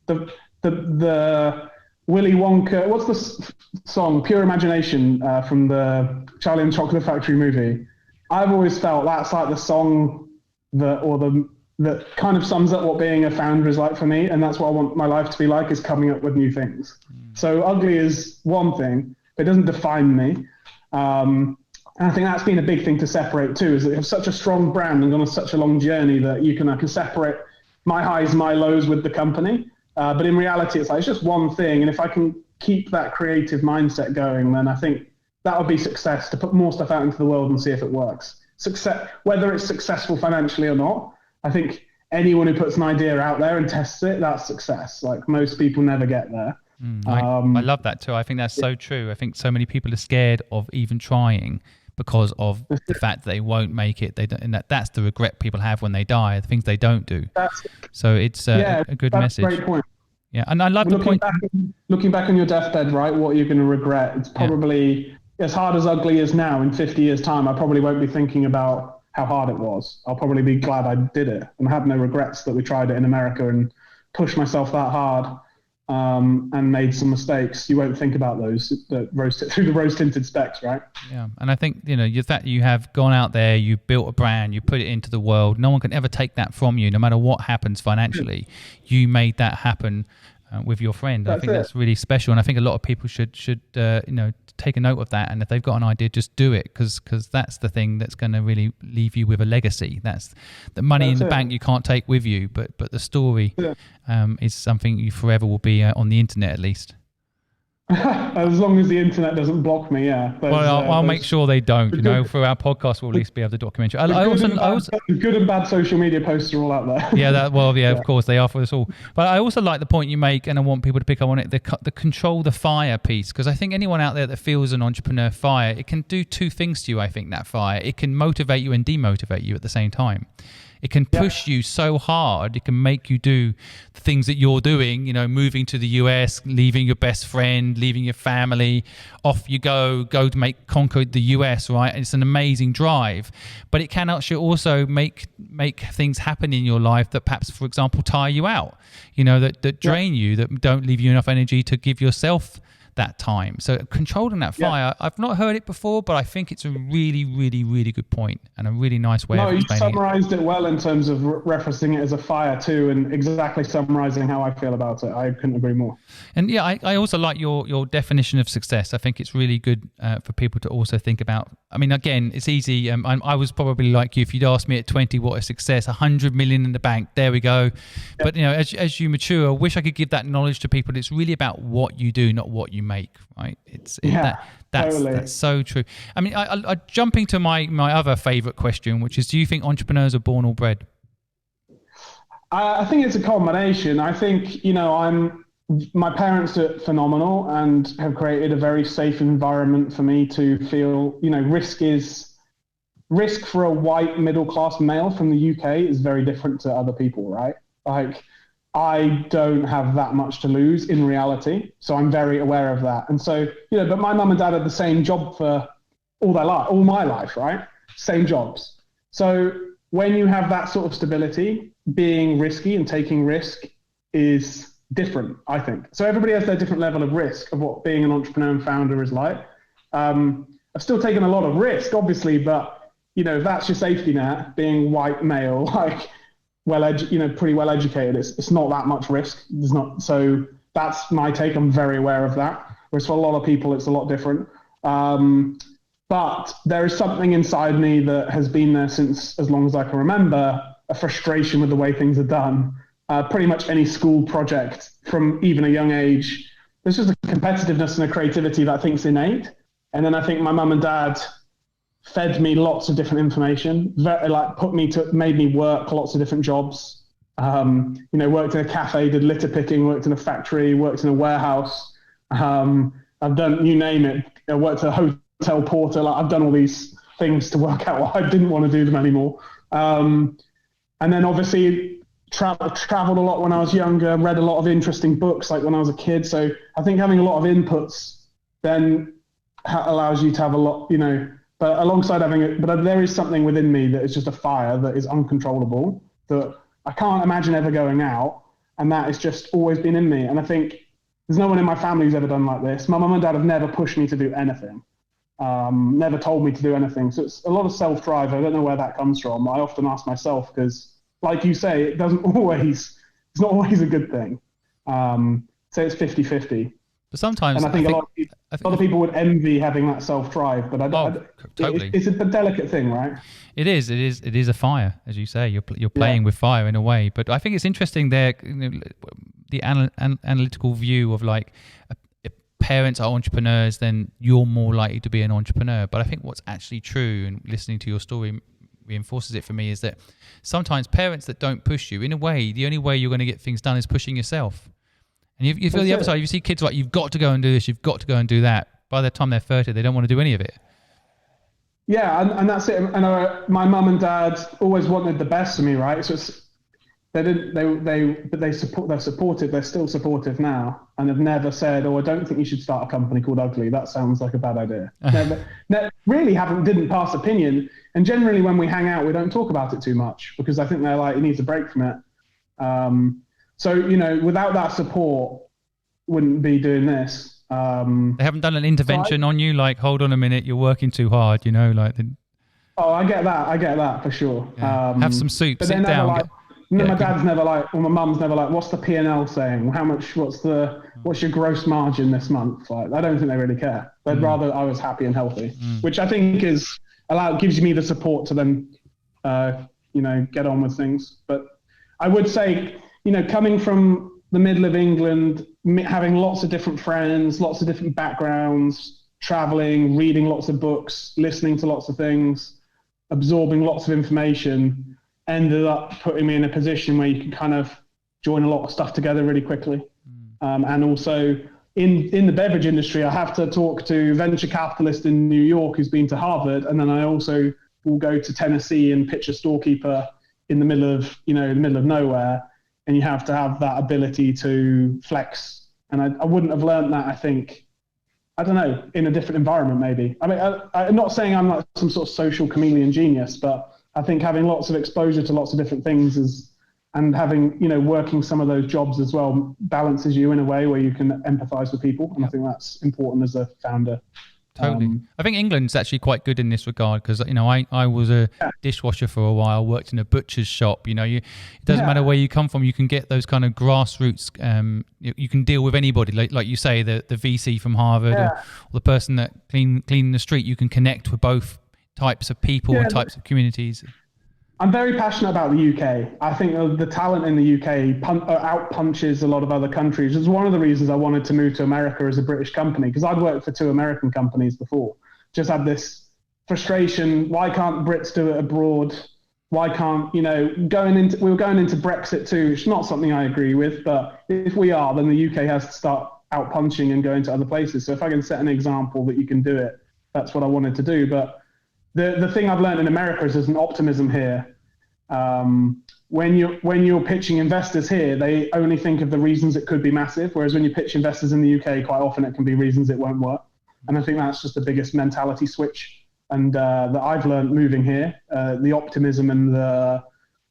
the Willy Wonka, what's the song, Pure Imagination, from the Charlie and the Chocolate Factory movie? I've always felt that's like the song that kind of sums up what being a founder is like for me, and that's what I want my life to be like, is coming up with new things. So ugly is one thing, but it doesn't define me. And I think that's been a big thing to separate too, is that you have such a strong brand and gone on such a long journey that I can separate my highs, my lows with the company. But in reality, it's just one thing. And if I can keep that creative mindset going, then I think that would be success, to put more stuff out into the world and see if it works. Success, whether it's successful financially or not, I think anyone who puts an idea out there and tests it, that's success. Like, most people never get there. I love that too. I think that's so true. I think so many people are scared of even trying because of the fact that they won't make it. They don't, and that's the regret people have when they die, the things they don't do. So it's a good message. That's a great point. Yeah, and I love the point. Looking back on your deathbed, right, what you're going to regret. It's probably, as hard as ugly is now, in 50 years' time, I probably won't be thinking about how hard it was. I'll probably be glad I did it and have no regrets that we tried it in America and pushed myself that hard. And made some mistakes. You won't think about those through the rose-tinted specs, right? Yeah, and I think the fact that you have gone out there, you built a brand, you put it into the world. No one can ever take that from you, no matter what happens financially. You made that happen with your friend. I think that's really special, and I think a lot of people should take a note of that. And if they've got an idea, just do it, because that's the thing that's going to really leave you with a legacy. That's the money in the bank you can't take with you, but the story is something you forever will be on the internet, at least. As long as the internet doesn't block me, yeah. Well, I'll make sure they don't. Through our podcast, we'll at least be able to document you. The good and bad social media posts are all out there. Yeah, of course they are for us all. But I also like the point you make, and I want people to pick up on it: the control the fire piece. Because I think anyone out there that feels an entrepreneur fire, it can do two things to you. I think that fire, it can motivate you and demotivate you at the same time. It can push you so hard. It can make you do the things that you're doing, moving to the US, leaving your best friend, leaving your family. Off you go to conquer the US, right? It's an amazing drive. But it can actually also make things happen in your life that perhaps, for example, tire you out, that drain you, that don't leave you enough energy to give yourself that time. So controlling that fire, I've not heard it before, but I think it's a really, really, really good point and a really nice way of explaining it. No, you summarized it well in terms of referencing it as a fire too, and exactly summarizing how I feel about it. I couldn't agree more. And yeah, I also like your definition of success. I think it's really good for people to also think about. I mean, again, it's easy. I was probably like you. If you'd asked me at 20 what is success, 100 million in the bank, there we go. But as you mature, I wish I could give that knowledge to people. It's really about what you do, not what you make, right? That's so true. I mean, I jumping to my other favorite question, which is, do you think entrepreneurs are born or bred? I think it's a combination. I think, my parents are phenomenal and have created a very safe environment for me to feel, risk for a white middle-class male from the UK is very different to other people, right? Like, I don't have that much to lose in reality. So I'm very aware of that. And so, but my mum and dad had the same job for all my life, right? Same jobs. So when you have that sort of stability, being risky and taking risk is different, I think. So everybody has their different level of risk of what being an entrepreneur and founder is like. I've still taken a lot of risk, obviously, but that's your safety net, being white male, like pretty well educated. It's not that much risk. There's not. So that's my take. I'm very aware of that. Whereas for a lot of people, it's a lot different. But there is something inside me that has been there since as long as I can remember, a frustration with the way things are done. Pretty much any school project from even a young age, there's just a competitiveness and a creativity that I think is innate. And then I think my mum and dad fed me lots of different information, made me work lots of different jobs. Worked in a cafe, did litter picking, worked in a factory, worked in a warehouse. I've done, you name it. I worked at a hotel porter. I've done all these things to work out why I didn't want to do them anymore. And then obviously traveled a lot when I was younger, read a lot of interesting books like when I was a kid. So I think having a lot of inputs then allows you to have a lot, but alongside having it, but there is something within me that is just a fire that is uncontrollable, that I can't imagine ever going out. And that has just always been in me. And I think there's no one in my family who's ever done like this. My mum and dad have never pushed me to do anything, never told me to do anything. So it's a lot of self-drive. I don't know where that comes from. I often ask myself, because like you say, it's not always a good thing. So it's 50-50. But sometimes, and I think a lot of people would envy having that self-drive, but totally. It's a delicate thing, right? It is a fire, as you say. You're playing with fire in a way. But I think it's interesting there, the analytical view of like, if parents are entrepreneurs, then you're more likely to be an entrepreneur. But I think what's actually true, and listening to your story reinforces it for me, is that sometimes parents that don't push you, in a way, the only way you're going to get things done is pushing yourself. And you feel the other side. You see kids like, you've got to go and do this, you've got to go and do that. By the time they're 30, they don't want to do any of it. Yeah, and that's it. And my mum and dad always wanted the best for me, right? So they're supportive. They're still supportive now, and have never said, "Oh, I don't think you should start a company called Ugly. That sounds like a bad idea." Didn't pass opinion. And generally, when we hang out, we don't talk about it too much, because I think they're like, it needs a break from it. So, without that support, wouldn't be doing this. They haven't done an intervention on you, like, hold on a minute, you're working too hard, Oh, I get that for sure. Yeah. Have some soup, sit down. My dad's never like, or my mum's never like, what's the P&L saying? What's your gross margin this month? Like, I don't think they really care. They'd rather I was happy and healthy, which I think gives me the support to then, get on with things. But I would say, coming from the middle of England, having lots of different friends, lots of different backgrounds, traveling, reading lots of books, listening to lots of things, absorbing lots of information, ended up putting me in a position where you can kind of join a lot of stuff together really quickly. And also in the beverage industry, I have to talk to a venture capitalist in New York who's been to Harvard. And then I also will go to Tennessee and pitch a storekeeper in the middle of, nowhere. And you have to have that ability to flex. And I wouldn't have learned that, I think, I don't know, in a different environment, maybe. I mean, I'm not saying I'm like some sort of social chameleon genius, but I think having lots of exposure to lots of different things and having, working some of those jobs as well balances you in a way where you can empathize with people. And I think that's important as a founder. Totally. I think England's actually quite good in this regard because, I was a dishwasher for a while, worked in a butcher's shop. It doesn't matter where you come from, you can get those kind of grassroots, you can deal with anybody. Like you say, the VC from Harvard or the person that cleaning the street, you can connect with both types of people and types of communities. I'm very passionate about the UK. I think the talent in the UK out-punches a lot of other countries. It's one of the reasons I wanted to move to America as a British company, because I'd worked for 2 American companies before. Just had this frustration, why can't Brits do it abroad? Why can't, we were going into Brexit too, which is not something I agree with, but if we are, then the UK has to start out-punching and going to other places. So if I can set an example that you can do it, that's what I wanted to do. But the thing I've learned in America is there's an optimism here. When you're pitching investors here, they only think of the reasons it could be massive, whereas when you pitch investors in the UK, quite often it can be reasons it won't work. And I think that's just the biggest mentality switch and that I've learned moving here. The optimism and the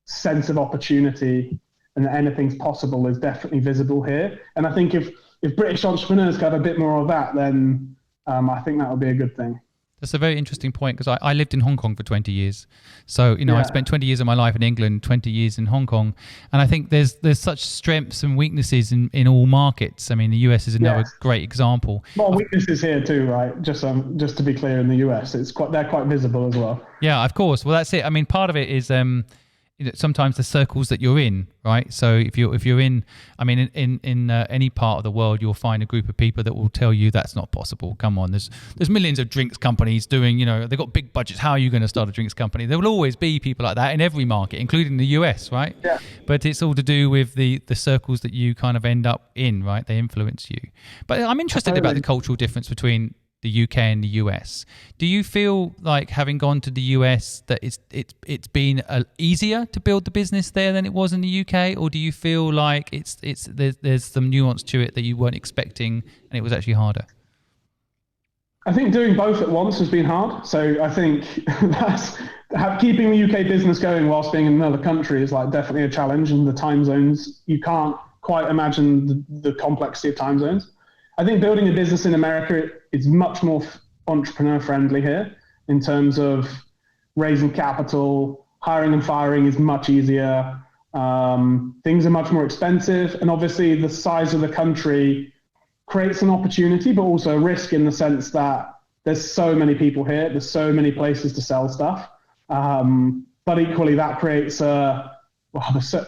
sense of opportunity and that anything's possible is definitely visible here. And I think if British entrepreneurs could have a bit more of that, then I think that would be a good thing. That's a very interesting point because I lived in Hong Kong for 20 years. So, I spent 20 years of my life in England, 20 years in Hong Kong. And I think there's such strengths and weaknesses in all markets. I mean, the US is another great example. Well, weaknesses here too, right? Just to be clear, in the US, they're quite visible as well. Yeah, of course. Well, that's it. I mean, part of it is sometimes the circles that you're in, right? So if you're in, I mean, in any part of the world, you'll find a group of people that will tell you that's not possible. Come on, there's millions of drinks companies doing, they've got big budgets. How are you going to start a drinks company? There will always be people like that in every market, including the US, right? Yeah. But it's all to do with the circles that you kind of end up in, right? They influence you. But I'm interested about the cultural difference between the UK and the US. Do you feel like, having gone to the US, that it's been easier to build the business there than it was in the UK, or do you feel like there's some nuance to it that you weren't expecting and it was actually harder? I think doing both at once has been hard. So I think keeping the UK business going whilst being in another country is like definitely a challenge, and the time zones, you can't quite imagine the complexity of time zones. I think building a business in America is much more entrepreneur friendly here in terms of raising capital, hiring and firing is much easier. Things are much more expensive. And obviously the size of the country creates an opportunity, but also a risk in the sense that there's so many people here. There's so many places to sell stuff. But equally that creates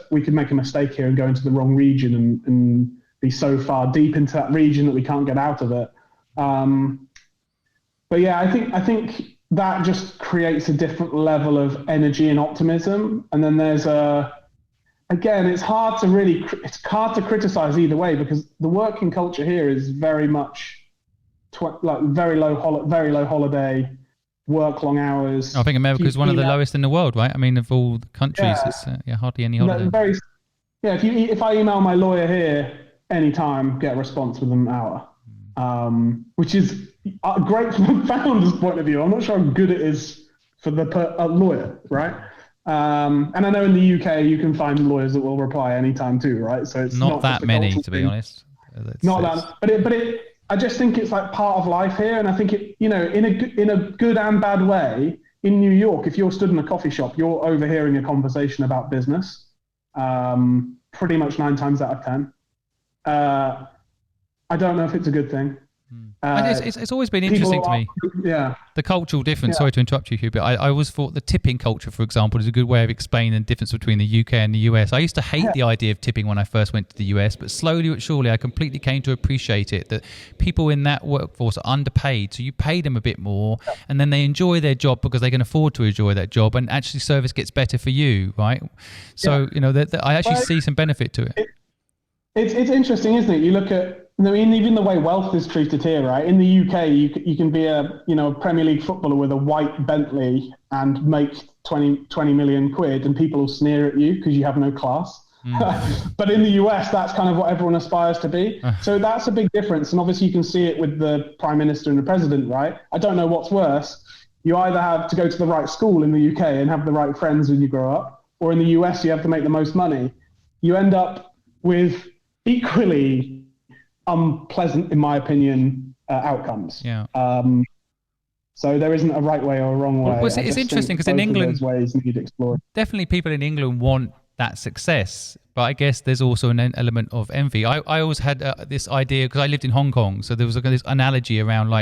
we could make a mistake here and go into the wrong region and be so far deep into that region that we can't get out of it. But yeah, I think that just creates a different level of energy and optimism. And then there's again, it's hard to criticize either way, because the working culture here is very much very low holiday, work long hours. I think America is one of the lowest in the world, right? I mean, of all the countries, it's hardly any holiday. If I email my lawyer here anytime, get a response within an hour, which is great from a founder's point of view. I'm not sure how good it is for the lawyer, right? And I know in the UK you can find lawyers that will reply anytime too, right? So it's not that many, to be honest. But I just think it's like part of life here, and I think it, in a good and bad way. In New York, if you're stood in a coffee shop, you're overhearing a conversation about business, pretty much 9 times out of 10. I don't know if it's a good thing. It's always been interesting to me. Yeah. The cultural difference. Sorry to interrupt you, Hugh, but I always thought the tipping culture, for example, is a good way of explaining the difference between the UK and the US. I used to hate the idea of tipping when I first went to the US, but slowly but surely I completely came to appreciate it, that people in that workforce are underpaid, so you pay them a bit more, and then they enjoy their job because they can afford to enjoy that job, and actually service gets better for you, right? So, I actually see some benefit to it. It's interesting, isn't it? You look at, even the way wealth is treated here, right? In the UK, you can be a Premier League footballer with a white Bentley and make 20 million quid, and people will sneer at you because you have no class. But in the US, that's kind of what everyone aspires to be. So that's a big difference. And obviously you can see it with the Prime Minister and the President, right? I don't know what's worse. You either have to go to the right school in the UK and have the right friends when you grow up, or in the US, you have to make the most money. You end up with equally unpleasant, in my opinion, outcomes. So there isn't a right way or a wrong way. Well, it's interesting because in England, ways need explored. Definitely people in England want that success, but I guess there's also an element of envy. I always had this idea, because I lived in Hong Kong, so there was this analogy around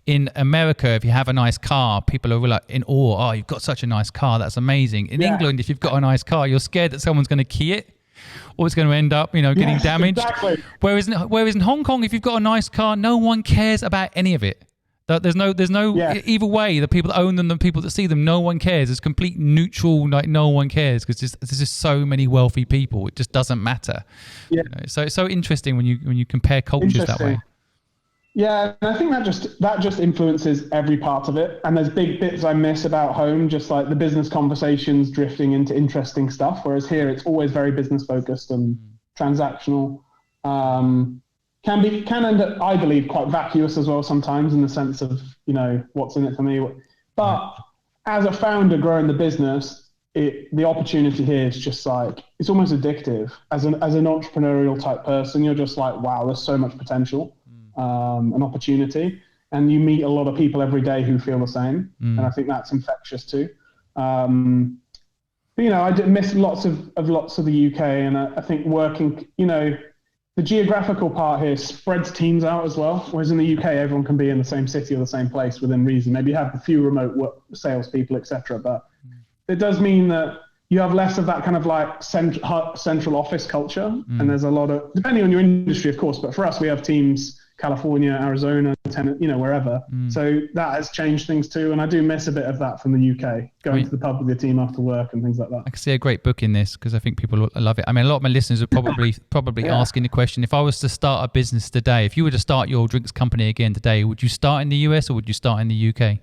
in America, if you have a nice car, people are like in awe. Oh, you've got such a nice car, that's amazing. In England, if you've got a nice car, you're scared that someone's going to key it, or it's going to end up, getting damaged. Exactly. Whereas in Hong Kong, if you've got a nice car, no one cares about any of it. There's no either way. The people that own them, the people that see them, no one cares. It's complete neutral. Like no one cares because there's just so many wealthy people. It just doesn't matter. Yeah. So it's so interesting when you compare cultures that way. Yeah, and I think that just influences every part of it. And there's big bits I miss about home, just like the business conversations drifting into interesting stuff. Whereas here, it's always very business focused and transactional. Can end up, I believe, quite vacuous as well sometimes, in the sense of what's in it for me. But as a founder growing the business, the opportunity here is just it's almost addictive. As an entrepreneurial type person, you're just like, wow, there's so much potential. An opportunity, and you meet a lot of people every day who feel the same, and I think that's infectious too. But, I did miss lots of the UK, and I think working, the geographical part here spreads teams out as well, whereas in the UK everyone can be in the same city or the same place within reason. Maybe you have a few remote salespeople, etc., but it does mean that you have less of that kind of like central office culture, and there's a lot of, depending on your industry, of course, but for us we have teams California, Arizona, wherever. So that has changed things too. And I do miss a bit of that from the UK, going to the pub with your team after work and things like that. I can see a great book in this because I think people love it. I mean, a lot of my listeners are probably asking the question, if I was to start a business today, if you were to start your drinks company again today, would you start in the US or would you start in the UK?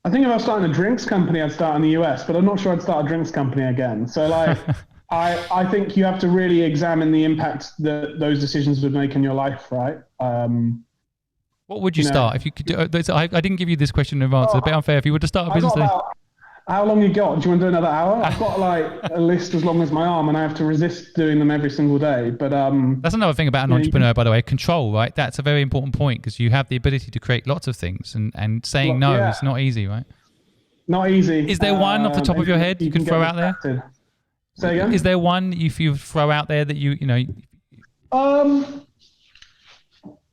I think if I was starting a drinks company, I'd start in the US, but I'm not sure I'd start a drinks company again. So I think you have to really examine the impact that those decisions would make in your life, right? What would you start if you could do? I didn't give you this question in advance. It's a bit unfair. If you were to start a business today. How long you got? Do you want to do another hour? I've got a list as long as my arm, and I have to resist doing them every single day. But that's another thing about an entrepreneur, by the way. Control, right? That's a very important point because you have the ability to create lots of things, and saying no is not easy, right? Not easy. Is there one off the top of your head you can throw out there? Say again? Is there one you throw out there that you know?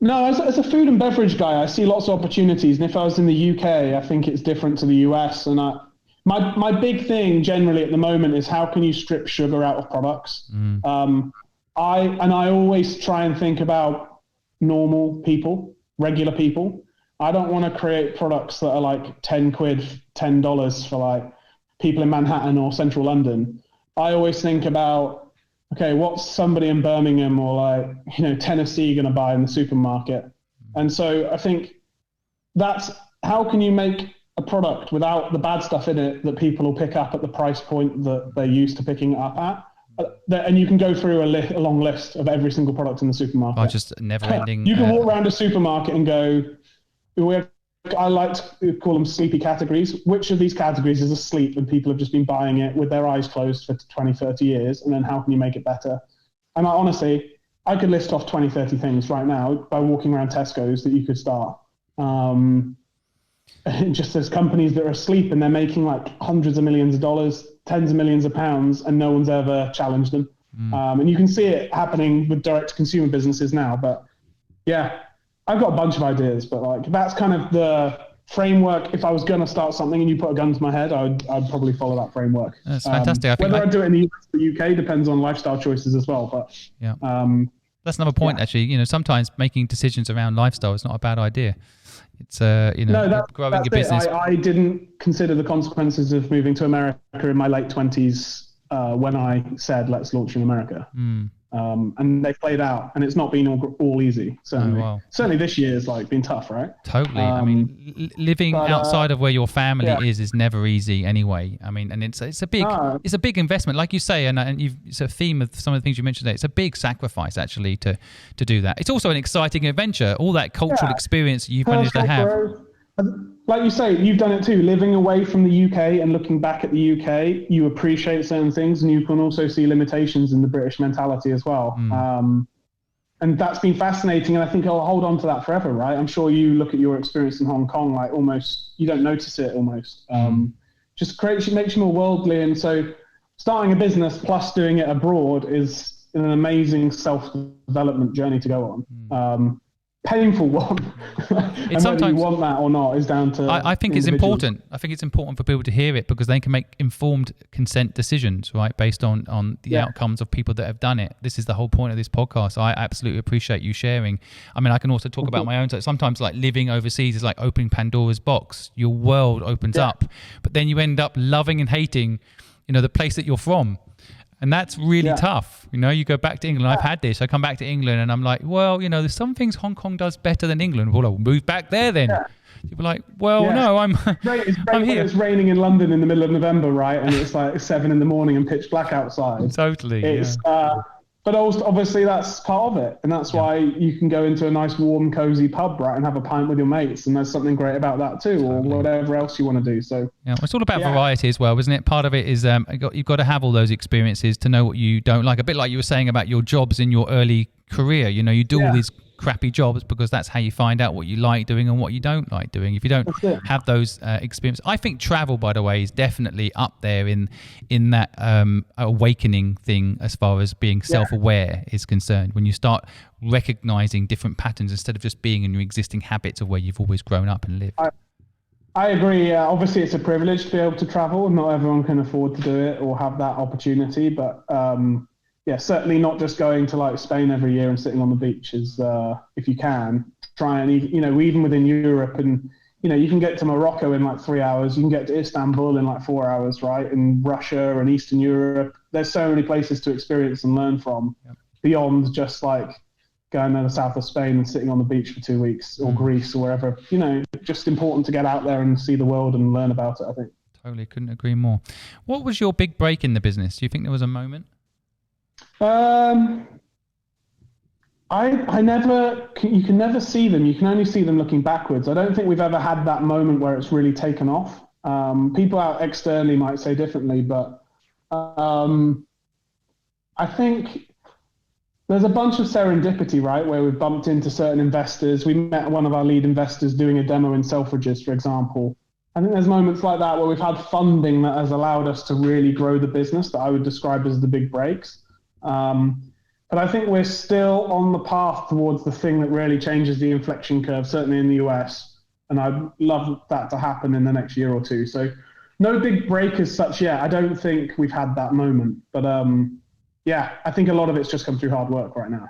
No, as a food and beverage guy, I see lots of opportunities. And if I was in the UK, I think it's different to the US. And my big thing generally at the moment is how can you strip sugar out of products? I always try and think about normal people, regular people. I don't want to create products that are like 10 quid, $10 for like people in Manhattan or central London. I always think about, okay, what's somebody in Birmingham or like, Tennessee going to buy in the supermarket? And so I think that's how can you make a product without the bad stuff in it that people will pick up at the price point that they're used to picking it up at. And you can go through a long list of every single product in the supermarket. Oh, just never ending. You can walk around a supermarket and go, I like to call them sleepy categories. Which of these categories is asleep and people have just been buying it with their eyes closed for 20, 30 years? And then how can you make it better? And honestly, I could list off 20, 30 things right now by walking around Tesco's that you could start. Just there's companies that are asleep and they're making like hundreds of millions of dollars, tens of millions of pounds, and no one's ever challenged them. And you can see it happening with direct to consumer businesses now. But yeah, I've got a bunch of ideas, but like that's kind of the framework. If I was going to start something and you put a gun to my head, I'd probably follow that framework. That's fantastic. Whether I do it in the US or the UK depends on lifestyle choices as well. But yeah, that's another point actually. You know, sometimes making decisions around lifestyle is not a bad idea. It's growing your business. I didn't consider the consequences of moving to America in my late 20s when I said let's launch in America. And they played out, and it's not been all easy. Certainly, certainly this year has like been tough, right? Totally. I mean, living outside of where your family is never easy anyway. I mean, and it's a big investment, like you say, and it's a theme of some of the things you mentioned there. It's a big sacrifice actually to do that. It's also an exciting adventure. All that cultural experience you've managed to have. Like you say, you've done it too. Living away from the UK and looking back at the UK, you appreciate certain things, and you can also see limitations in the British mentality as well. And that's been fascinating, and I think I'll hold on to that forever, right? I'm sure you look at your experience in Hong Kong, like almost, you don't notice it almost. Just makes you more worldly. And so starting a business plus doing it abroad is an amazing self-development journey to go on. Painful one. And whether you want that or not is down to I think it's important. I think it's important for people to hear it because they can make informed consent decisions, right, based on the outcomes of people that have done it. This is the whole point of this podcast. I absolutely appreciate you sharing. I mean, I can also talk about my own. So sometimes like living overseas is like opening Pandora's box. Your world opens up, but then you end up loving and hating, the place that you're from. And that's really tough. You go back to England. I've had this. I come back to England and I'm like, well, there's some things Hong Kong does better than England. Well, I'll move back there then. You'll be like, well, no, I'm here. It's raining in London in the middle of November, right? And it's like 7 a.m. and pitch black outside. Totally. But obviously that's part of it. And that's why you can go into a nice, warm, cozy pub, right, and have a pint with your mates. And there's something great about that too, or whatever else you want to do. So it's all about variety as well, isn't it? Part of it is you've got to have all those experiences to know what you don't like. A bit like you were saying about your jobs in your early career. You do all these crappy jobs because that's how you find out what you like doing and what you don't like doing. If you don't have those experiences, I think travel, by the way, is definitely up there in that awakening thing as far as being self-aware is concerned. When you start recognizing different patterns instead of just being in your existing habits of where you've always grown up and lived. I agree. Obviously, it's a privilege to be able to travel, and not everyone can afford to do it or have that opportunity. But certainly not just going to like Spain every year and sitting on the beach is, if you can, try and, even within Europe and, you can get to Morocco in like 3 hours. You can get to Istanbul in like 4 hours, right? In Russia and Eastern Europe, there's so many places to experience and learn from beyond just like going to the south of Spain and sitting on the beach for 2 weeks or Greece or wherever, just important to get out there and see the world and learn about it, I think. Totally. Couldn't agree more. What was your big break in the business? Do you think there was a moment? You can never see them. You can only see them looking backwards. I don't think we've ever had that moment where it's really taken off. People out externally might say differently, but I think there's a bunch of serendipity, right, where we've bumped into certain investors. We met one of our lead investors doing a demo in Selfridges, for example. I think there's moments like that where we've had funding that has allowed us to really grow the business that I would describe as the big breaks. But I think we're still on the path towards the thing that really changes the inflection curve, certainly in the US. And I'd love that to happen in the next year or two. So no big break as such yet. I don't think we've had that moment. But I think a lot of it's just come through hard work right now.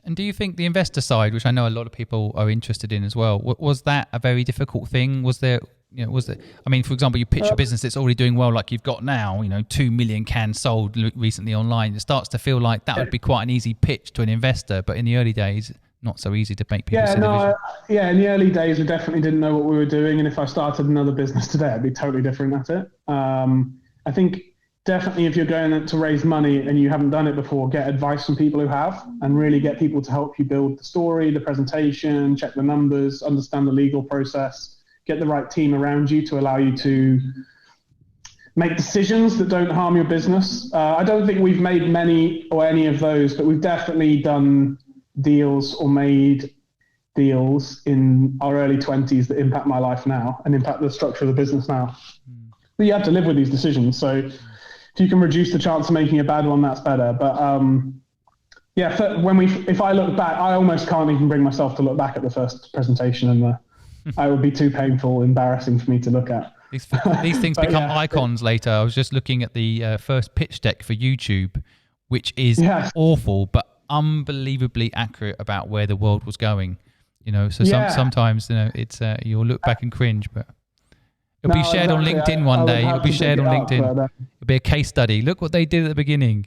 And do you think the investor side, which I know a lot of people are interested in as well, was that a very difficult thing? I mean, for example, you pitch a business that's already doing well, like you've got now, 2 million cans sold recently online. It starts to feel like that would be quite an easy pitch to an investor, but in the early days, not so easy to make people see the vision. In the early days, we definitely didn't know what we were doing. And if I started another business today, I'd be totally different at it. I think definitely if you're going to raise money and you haven't done it before, get advice from people who have and really get people to help you build the story, the presentation, check the numbers, understand the legal process. Get the right team around you to allow you to make decisions that don't harm your business. I don't think we've made many or any of those, but we've definitely done deals or made deals in our early 20s that impact my life now and impact the structure of the business now. But you have to live with these decisions. So if you can reduce the chance of making a bad one, that's better. But if I look back, I almost can't even bring myself to look back at the first presentation, and it would be too painful, embarrassing for me to look at. These things become icons later. I was just looking at the first pitch deck for YouTube, which is awful, but unbelievably accurate about where the world was going. So sometimes it's you'll look back and cringe, but it'll be shared on LinkedIn one day. It'll be shared on LinkedIn. It'll be a case study. Look what they did at the beginning.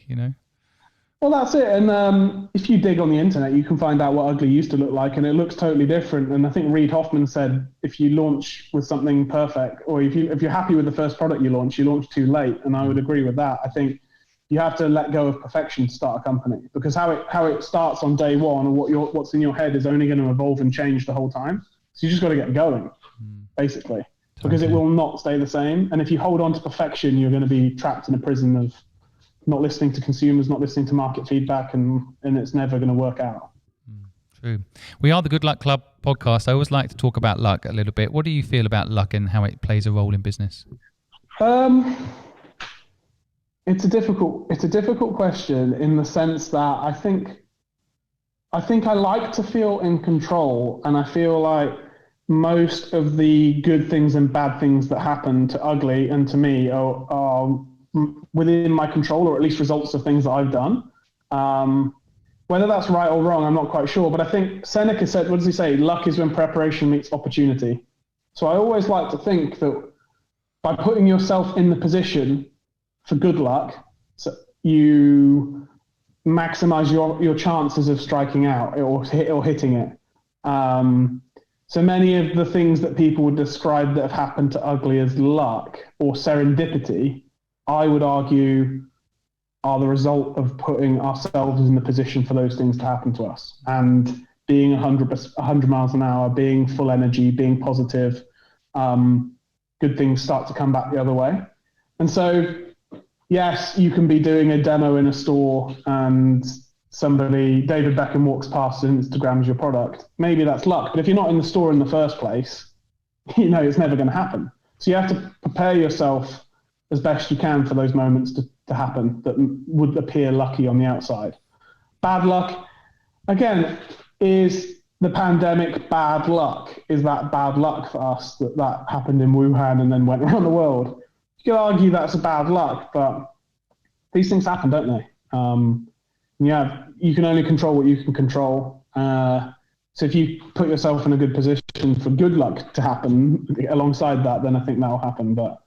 Well, that's it. And if you dig on the internet, you can find out what ugly used to look like, and it looks totally different. And I think Reid Hoffman said, if you launch with something perfect, or if you're happy with the first product you launch too late. And I would agree with that. I think you have to let go of perfection to start a company, because how it starts on day one, or what's in your head, is only going to evolve and change the whole time. So you just got to get going, basically, because it will not stay the same. And if you hold on to perfection, you're going to be trapped in a prison of not listening to consumers, not listening to market feedback, and it's never going to work out. True. We are the Good Luck Club podcast. I always like to talk about luck a little bit. What do you feel about luck and how it plays a role in business? It's a difficult question, in the sense that I think I like to feel in control, and I feel like most of the good things and bad things that happen to Ugly and to me are within my control, or at least results of things that I've done. Whether that's right or wrong, I'm not quite sure. But I think Seneca said, what does he say? Luck is when preparation meets opportunity. So I always like to think that by putting yourself in the position for good luck, so you maximize your chances of striking out or hitting it. So many of the things that people would describe that have happened to Ugly as luck or serendipity, I would argue, are the result of putting ourselves in the position for those things to happen to us, and being 100 miles an hour, being full energy, being positive. Good things start to come back the other way. And so, yes, you can be doing a demo in a store and David Beckham walks past and Instagrams your product. Maybe that's luck, but if you're not in the store in the first place, it's never going to happen. So you have to prepare yourself as best you can for those moments to happen that would appear lucky on the outside. Bad luck, again, is the pandemic bad luck? Is that bad luck for us that happened in Wuhan and then went around the world? You could argue that's a bad luck, but these things happen, don't they? You can only control what you can control. So if you put yourself in a good position for good luck to happen alongside that, then I think that'll happen. But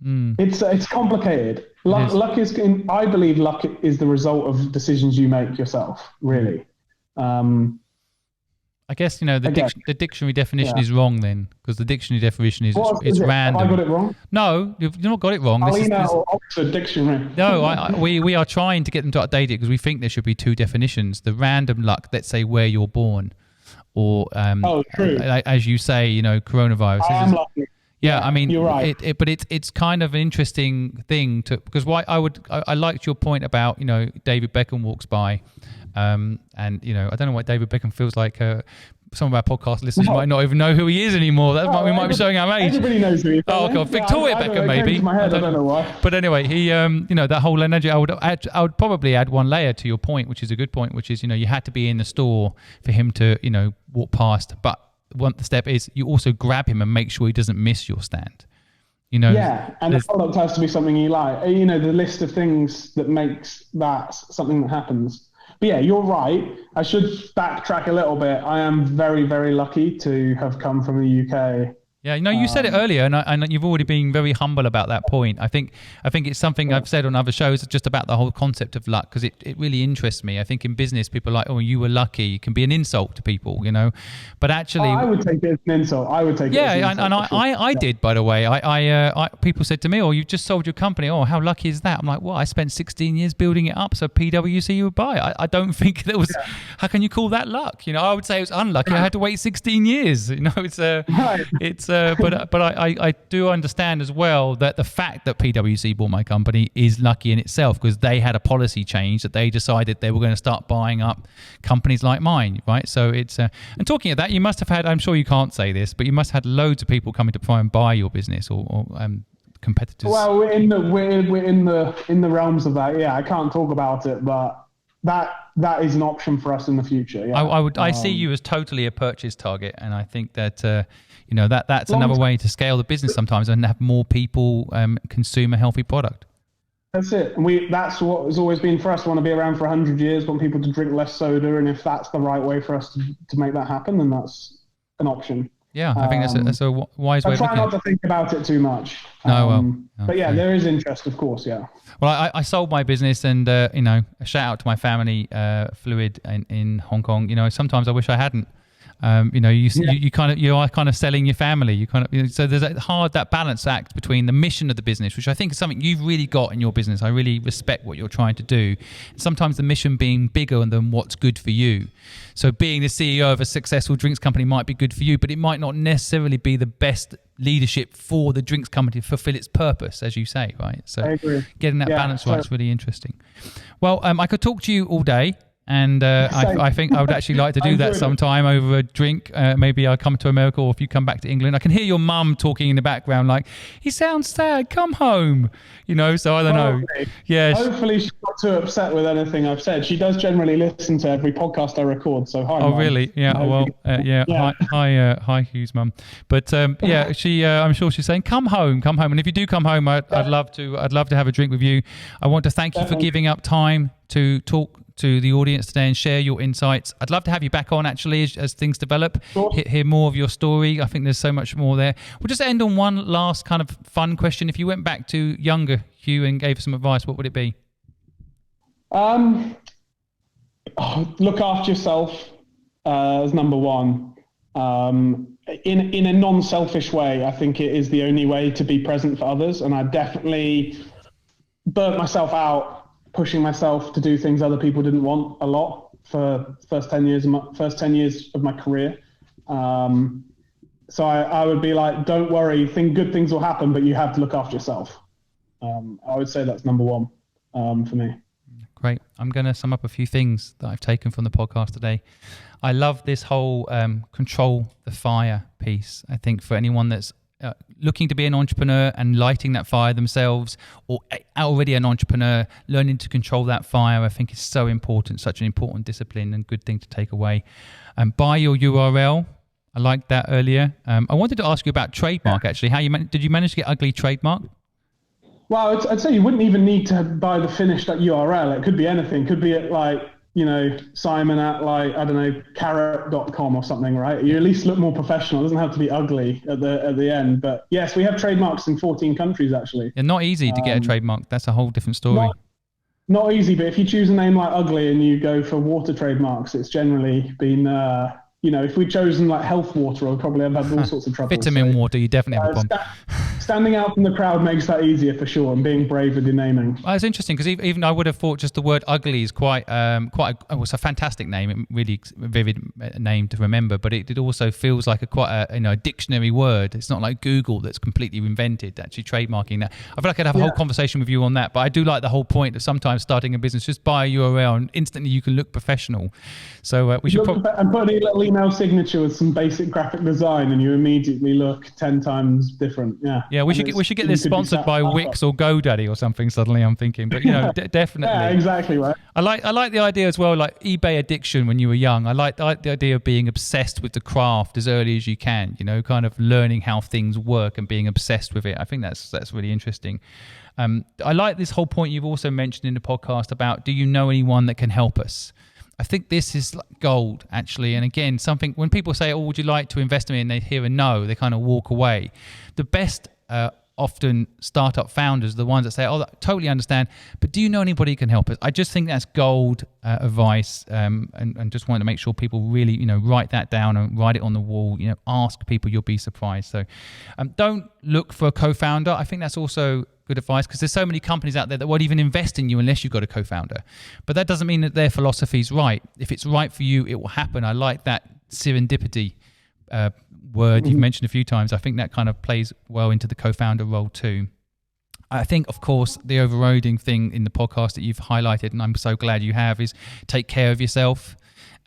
it's complicated. I believe luck is the result of decisions you make yourself, really. I guess, the dictionary definition is wrong then, because the dictionary definition is random. Have I got it wrong? No, you've not got it wrong. I'll email Oxford Dictionary. No, we are trying to get them to update it, because we think there should be two definitions. The random luck, let's say where you're born, or as you say, coronavirus. I am lucky. Yeah, I mean, you're right. But it's kind of an interesting thing because I liked your point about David Beckham walks by, and I don't know what David Beckham feels like. Some of our podcast listeners might not even know who he is anymore. We might be showing our age. Everybody knows who he is. Oh God, Victoria Beckham maybe. I don't know why. But anyway, he that whole energy. I would probably add one layer to your point, which is a good point, which is you had to be in the store for him to walk past, but one step is you also grab him and make sure he doesn't miss your stand. And the product has to be something you like. The list of things that makes that something that happens. But yeah, you're right. I should backtrack a little bit. I am very, very lucky to have come from the UK. Yeah, you said it earlier, and you've already been very humble about that point. I think it's something I've said on other shows, just about the whole concept of luck, because it really interests me. I think in business, people are like, oh, you were lucky. It can be an insult to people, But actually, I would take it as an insult. I did, by the way. I people said to me, oh, you just sold your company. Oh, how lucky is that? I'm like, well, I spent 16 years building it up, so PwC would buy. I don't think there was. Yeah. How can you call that luck? I would say it was unlucky. I had to wait 16 years. But I do understand as well that the fact that PwC bought my company is lucky in itself, because they had a policy change that they decided they were going to start buying up companies like mine, right? So it's and talking of that, you must have had, I'm sure you can't say this, but you must have had loads of people coming to try and buy your business or competitors. Well, we're in the realms of that. Yeah, I can't talk about it, but that is an option for us in the future. Yeah. I see you as totally a purchase target, and I think that that's another way to scale the business sometimes and have more people consume a healthy product. That's it. And that's what has always been for us. We want to be around for 100 years, want people to drink less soda. And if that's the right way for us to make that happen, then that's an option. Yeah, I think that's a wise way of looking at it. I try not to think about it too much. But yeah, there is interest, of course, yeah. Well, I sold my business and, a shout out to my family, Fluid in Hong Kong. Sometimes I wish I hadn't. You are kind of selling your family. So there's that balance act between the mission of the business, which I think is something you've really got in your business. I really respect what you're trying to do. Sometimes the mission being bigger than what's good for you. So being the CEO of a successful drinks company might be good for you, but it might not necessarily be the best leadership for the drinks company to fulfill its purpose, as you say, right? So I agree. Getting that balance right is really interesting. Well, I could talk to you all day. And I think I would actually like to do that sometime over a drink. Maybe I'll come to America, or if you come back to England. I can hear your mum talking in the background like, he sounds sad, come home. So I don't know. Yeah. Hopefully she's not too upset with anything I've said. She does generally listen to every podcast I record. So hi, Oh, Mum. really? Yeah. Well, yeah. Hi, Hugh's mum. But she, I'm sure she's saying, come home. And if you do come home, I'd love to have a drink with you. I want to thank you for giving up time to talk to the audience today and share your insights. I'd love to have you back on actually as things develop, hear more of your story. I think there's so much more there. We'll just end on one last kind of fun question. If you went back to younger Hugh and gave some advice, what would it be? Look after yourself as number one. In a non-selfish way, I think it is the only way to be present for others. And I definitely burnt myself out pushing myself to do things other people didn't want a lot for first 10 years of my career. So I would be like, don't worry, good things will happen, but you have to look after yourself. I would say that's number one for me. Great. I'm going to sum up a few things that I've taken from the podcast today. I love this whole control the fire piece. I think for anyone that's looking to be an entrepreneur and lighting that fire themselves, or already an entrepreneur, learning to control that fire, I think is so important, such an important discipline and good thing to take away. Buy your URL. I liked that earlier. I wanted to ask you about trademark, actually. Did you manage to get Ugly trademark? Well, I'd say you wouldn't even need to buy the finished URL. It could be anything. It could be at Simon at carrot.com or something, right? You at least look more professional. It doesn't have to be ugly at the end. But yes, we have trademarks in 14 countries actually. Yeah, not easy to get a trademark. That's a whole different story. Not easy, but if you choose a name like Ugly and you go for water trademarks, it's generally been if we'd chosen health water, I'd probably have had all sorts of trouble. Vitamin water, you definitely have a problem. Standing out from the crowd makes that easier for sure, and being brave with your naming. Well, it's interesting because even I would have thought just the word ugly is it's a fantastic name, a really vivid name to remember, but it also feels like a dictionary word. It's not like Google that's completely invented, actually trademarking that. I feel like I'd have a whole conversation with you on that, but I do like the whole point of sometimes starting a business, just buy a URL and instantly you can look professional. So we should and put a little email signature with some basic graphic design and you immediately look 10 times different. Yeah, we should get this sponsored by Wix or GoDaddy or something. Suddenly, I'm thinking, but definitely. Yeah, exactly right. I like the idea as well, like eBay addiction when you were young. I like the idea of being obsessed with the craft as early as you can. Kind of learning how things work and being obsessed with it. I think that's really interesting. I like this whole point you've also mentioned in the podcast about, do you know anyone that can help us? I think this is gold, actually. And again, something when people say, oh, would you like to invest in me? And they hear a no, they kind of walk away. The best often startup founders, the ones that say, oh, I totally understand, but do you know anybody who can help us? I just think that's gold advice, and just want to make sure people really, write that down and write it on the wall. Ask people, you'll be surprised. So don't look for a co-founder. I think that's also good advice, because there's so many companies out there that won't even invest in you unless you've got a co-founder. But that doesn't mean that their philosophy is right. If it's right for you, it will happen. I like that serendipity word you've mentioned a few times. I think that kind of plays well into the co-founder role too. I think, of course, the overriding thing in the podcast that you've highlighted, and I'm so glad you have, is take care of yourself.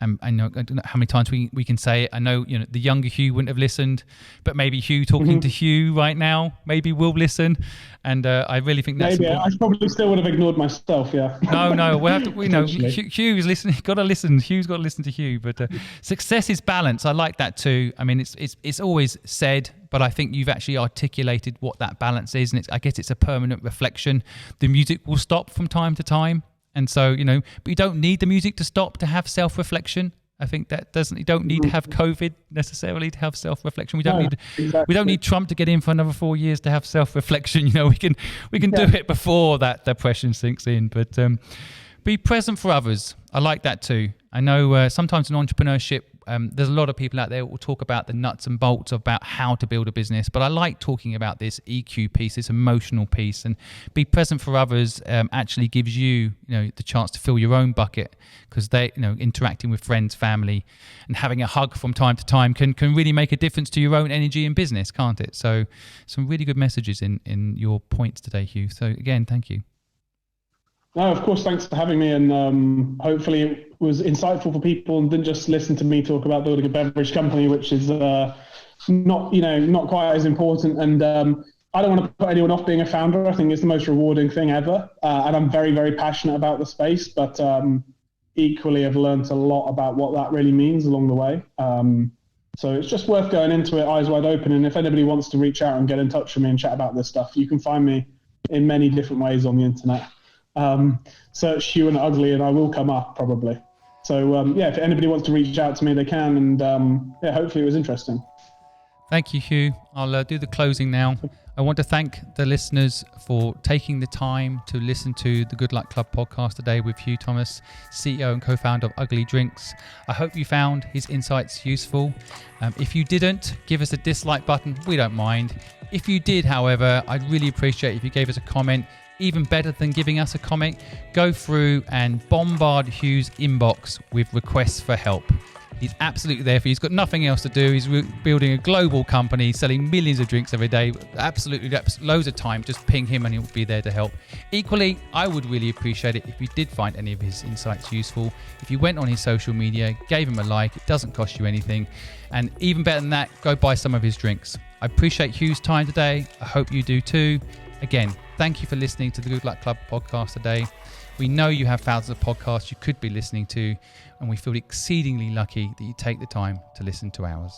I don't know how many times we can say it. I know, the younger Hugh wouldn't have listened, but maybe Hugh talking to Hugh right now maybe will listen. And I really think that's maybe important. I probably still would have ignored myself. Yeah. No, we'll have to. Hugh's listening. Got to listen. Hugh's got to listen to Hugh. But success is balance. I like that too. I mean, it's always said, but I think you've actually articulated what that balance is, and I guess it's a permanent reflection. The music will stop from time to time, and so but you don't need the music to stop to have self-reflection. I think that you don't need to have COVID necessarily to have self-reflection. We don't need Trump to get in for another 4 years to have self-reflection. We can do it before that depression sinks in. But be present for others. I like that too. I know sometimes in entrepreneurship, there's a lot of people out there who will talk about the nuts and bolts about how to build a business, but I like talking about this EQ piece, this emotional piece, and be present for others actually gives you, the chance to fill your own bucket, because they, interacting with friends, family, and having a hug from time to time can really make a difference to your own energy in business, can't it? So some really good messages in your points today, Hugh. So again, thank you. No, of course, thanks for having me, and hopefully it was insightful for people and didn't just listen to me talk about building a beverage company, which is not quite as important. And I don't want to put anyone off being a founder. I think it's the most rewarding thing ever, and I'm very, very passionate about the space. But equally, I've learned a lot about what that really means along the way. So it's just worth going into it eyes wide open. And if anybody wants to reach out and get in touch with me and chat about this stuff, you can find me in many different ways on the internet. Search Hugh and Ugly and I will come up probably. So if anybody wants to reach out to me, they can. And hopefully it was interesting. Thank you, Hugh. I'll do the closing now. I want to thank the listeners for taking the time to listen to the Good Luck Club podcast today with Hugh Thomas, CEO and co-founder of Ugly Drinks. I hope you found his insights useful. If you didn't, give us a dislike button. We don't mind. If you did, however, I'd really appreciate if you gave us a comment. Even better than giving us a comment, go through and bombard Hugh's inbox with requests for help. He's absolutely there for you. He's got nothing else to do. He's building a global company, selling millions of drinks every day. Absolutely, that's loads of time. Just ping him and he'll be there to help. Equally, I would really appreciate it if you did find any of his insights useful. If you went on his social media, gave him a like, it doesn't cost you anything. And even better than that, go buy some of his drinks. I appreciate Hugh's time today. I hope you do too. Again, thank you for listening to the Good Luck Club podcast today. We know you have thousands of podcasts you could be listening to, and we feel exceedingly lucky that you take the time to listen to ours.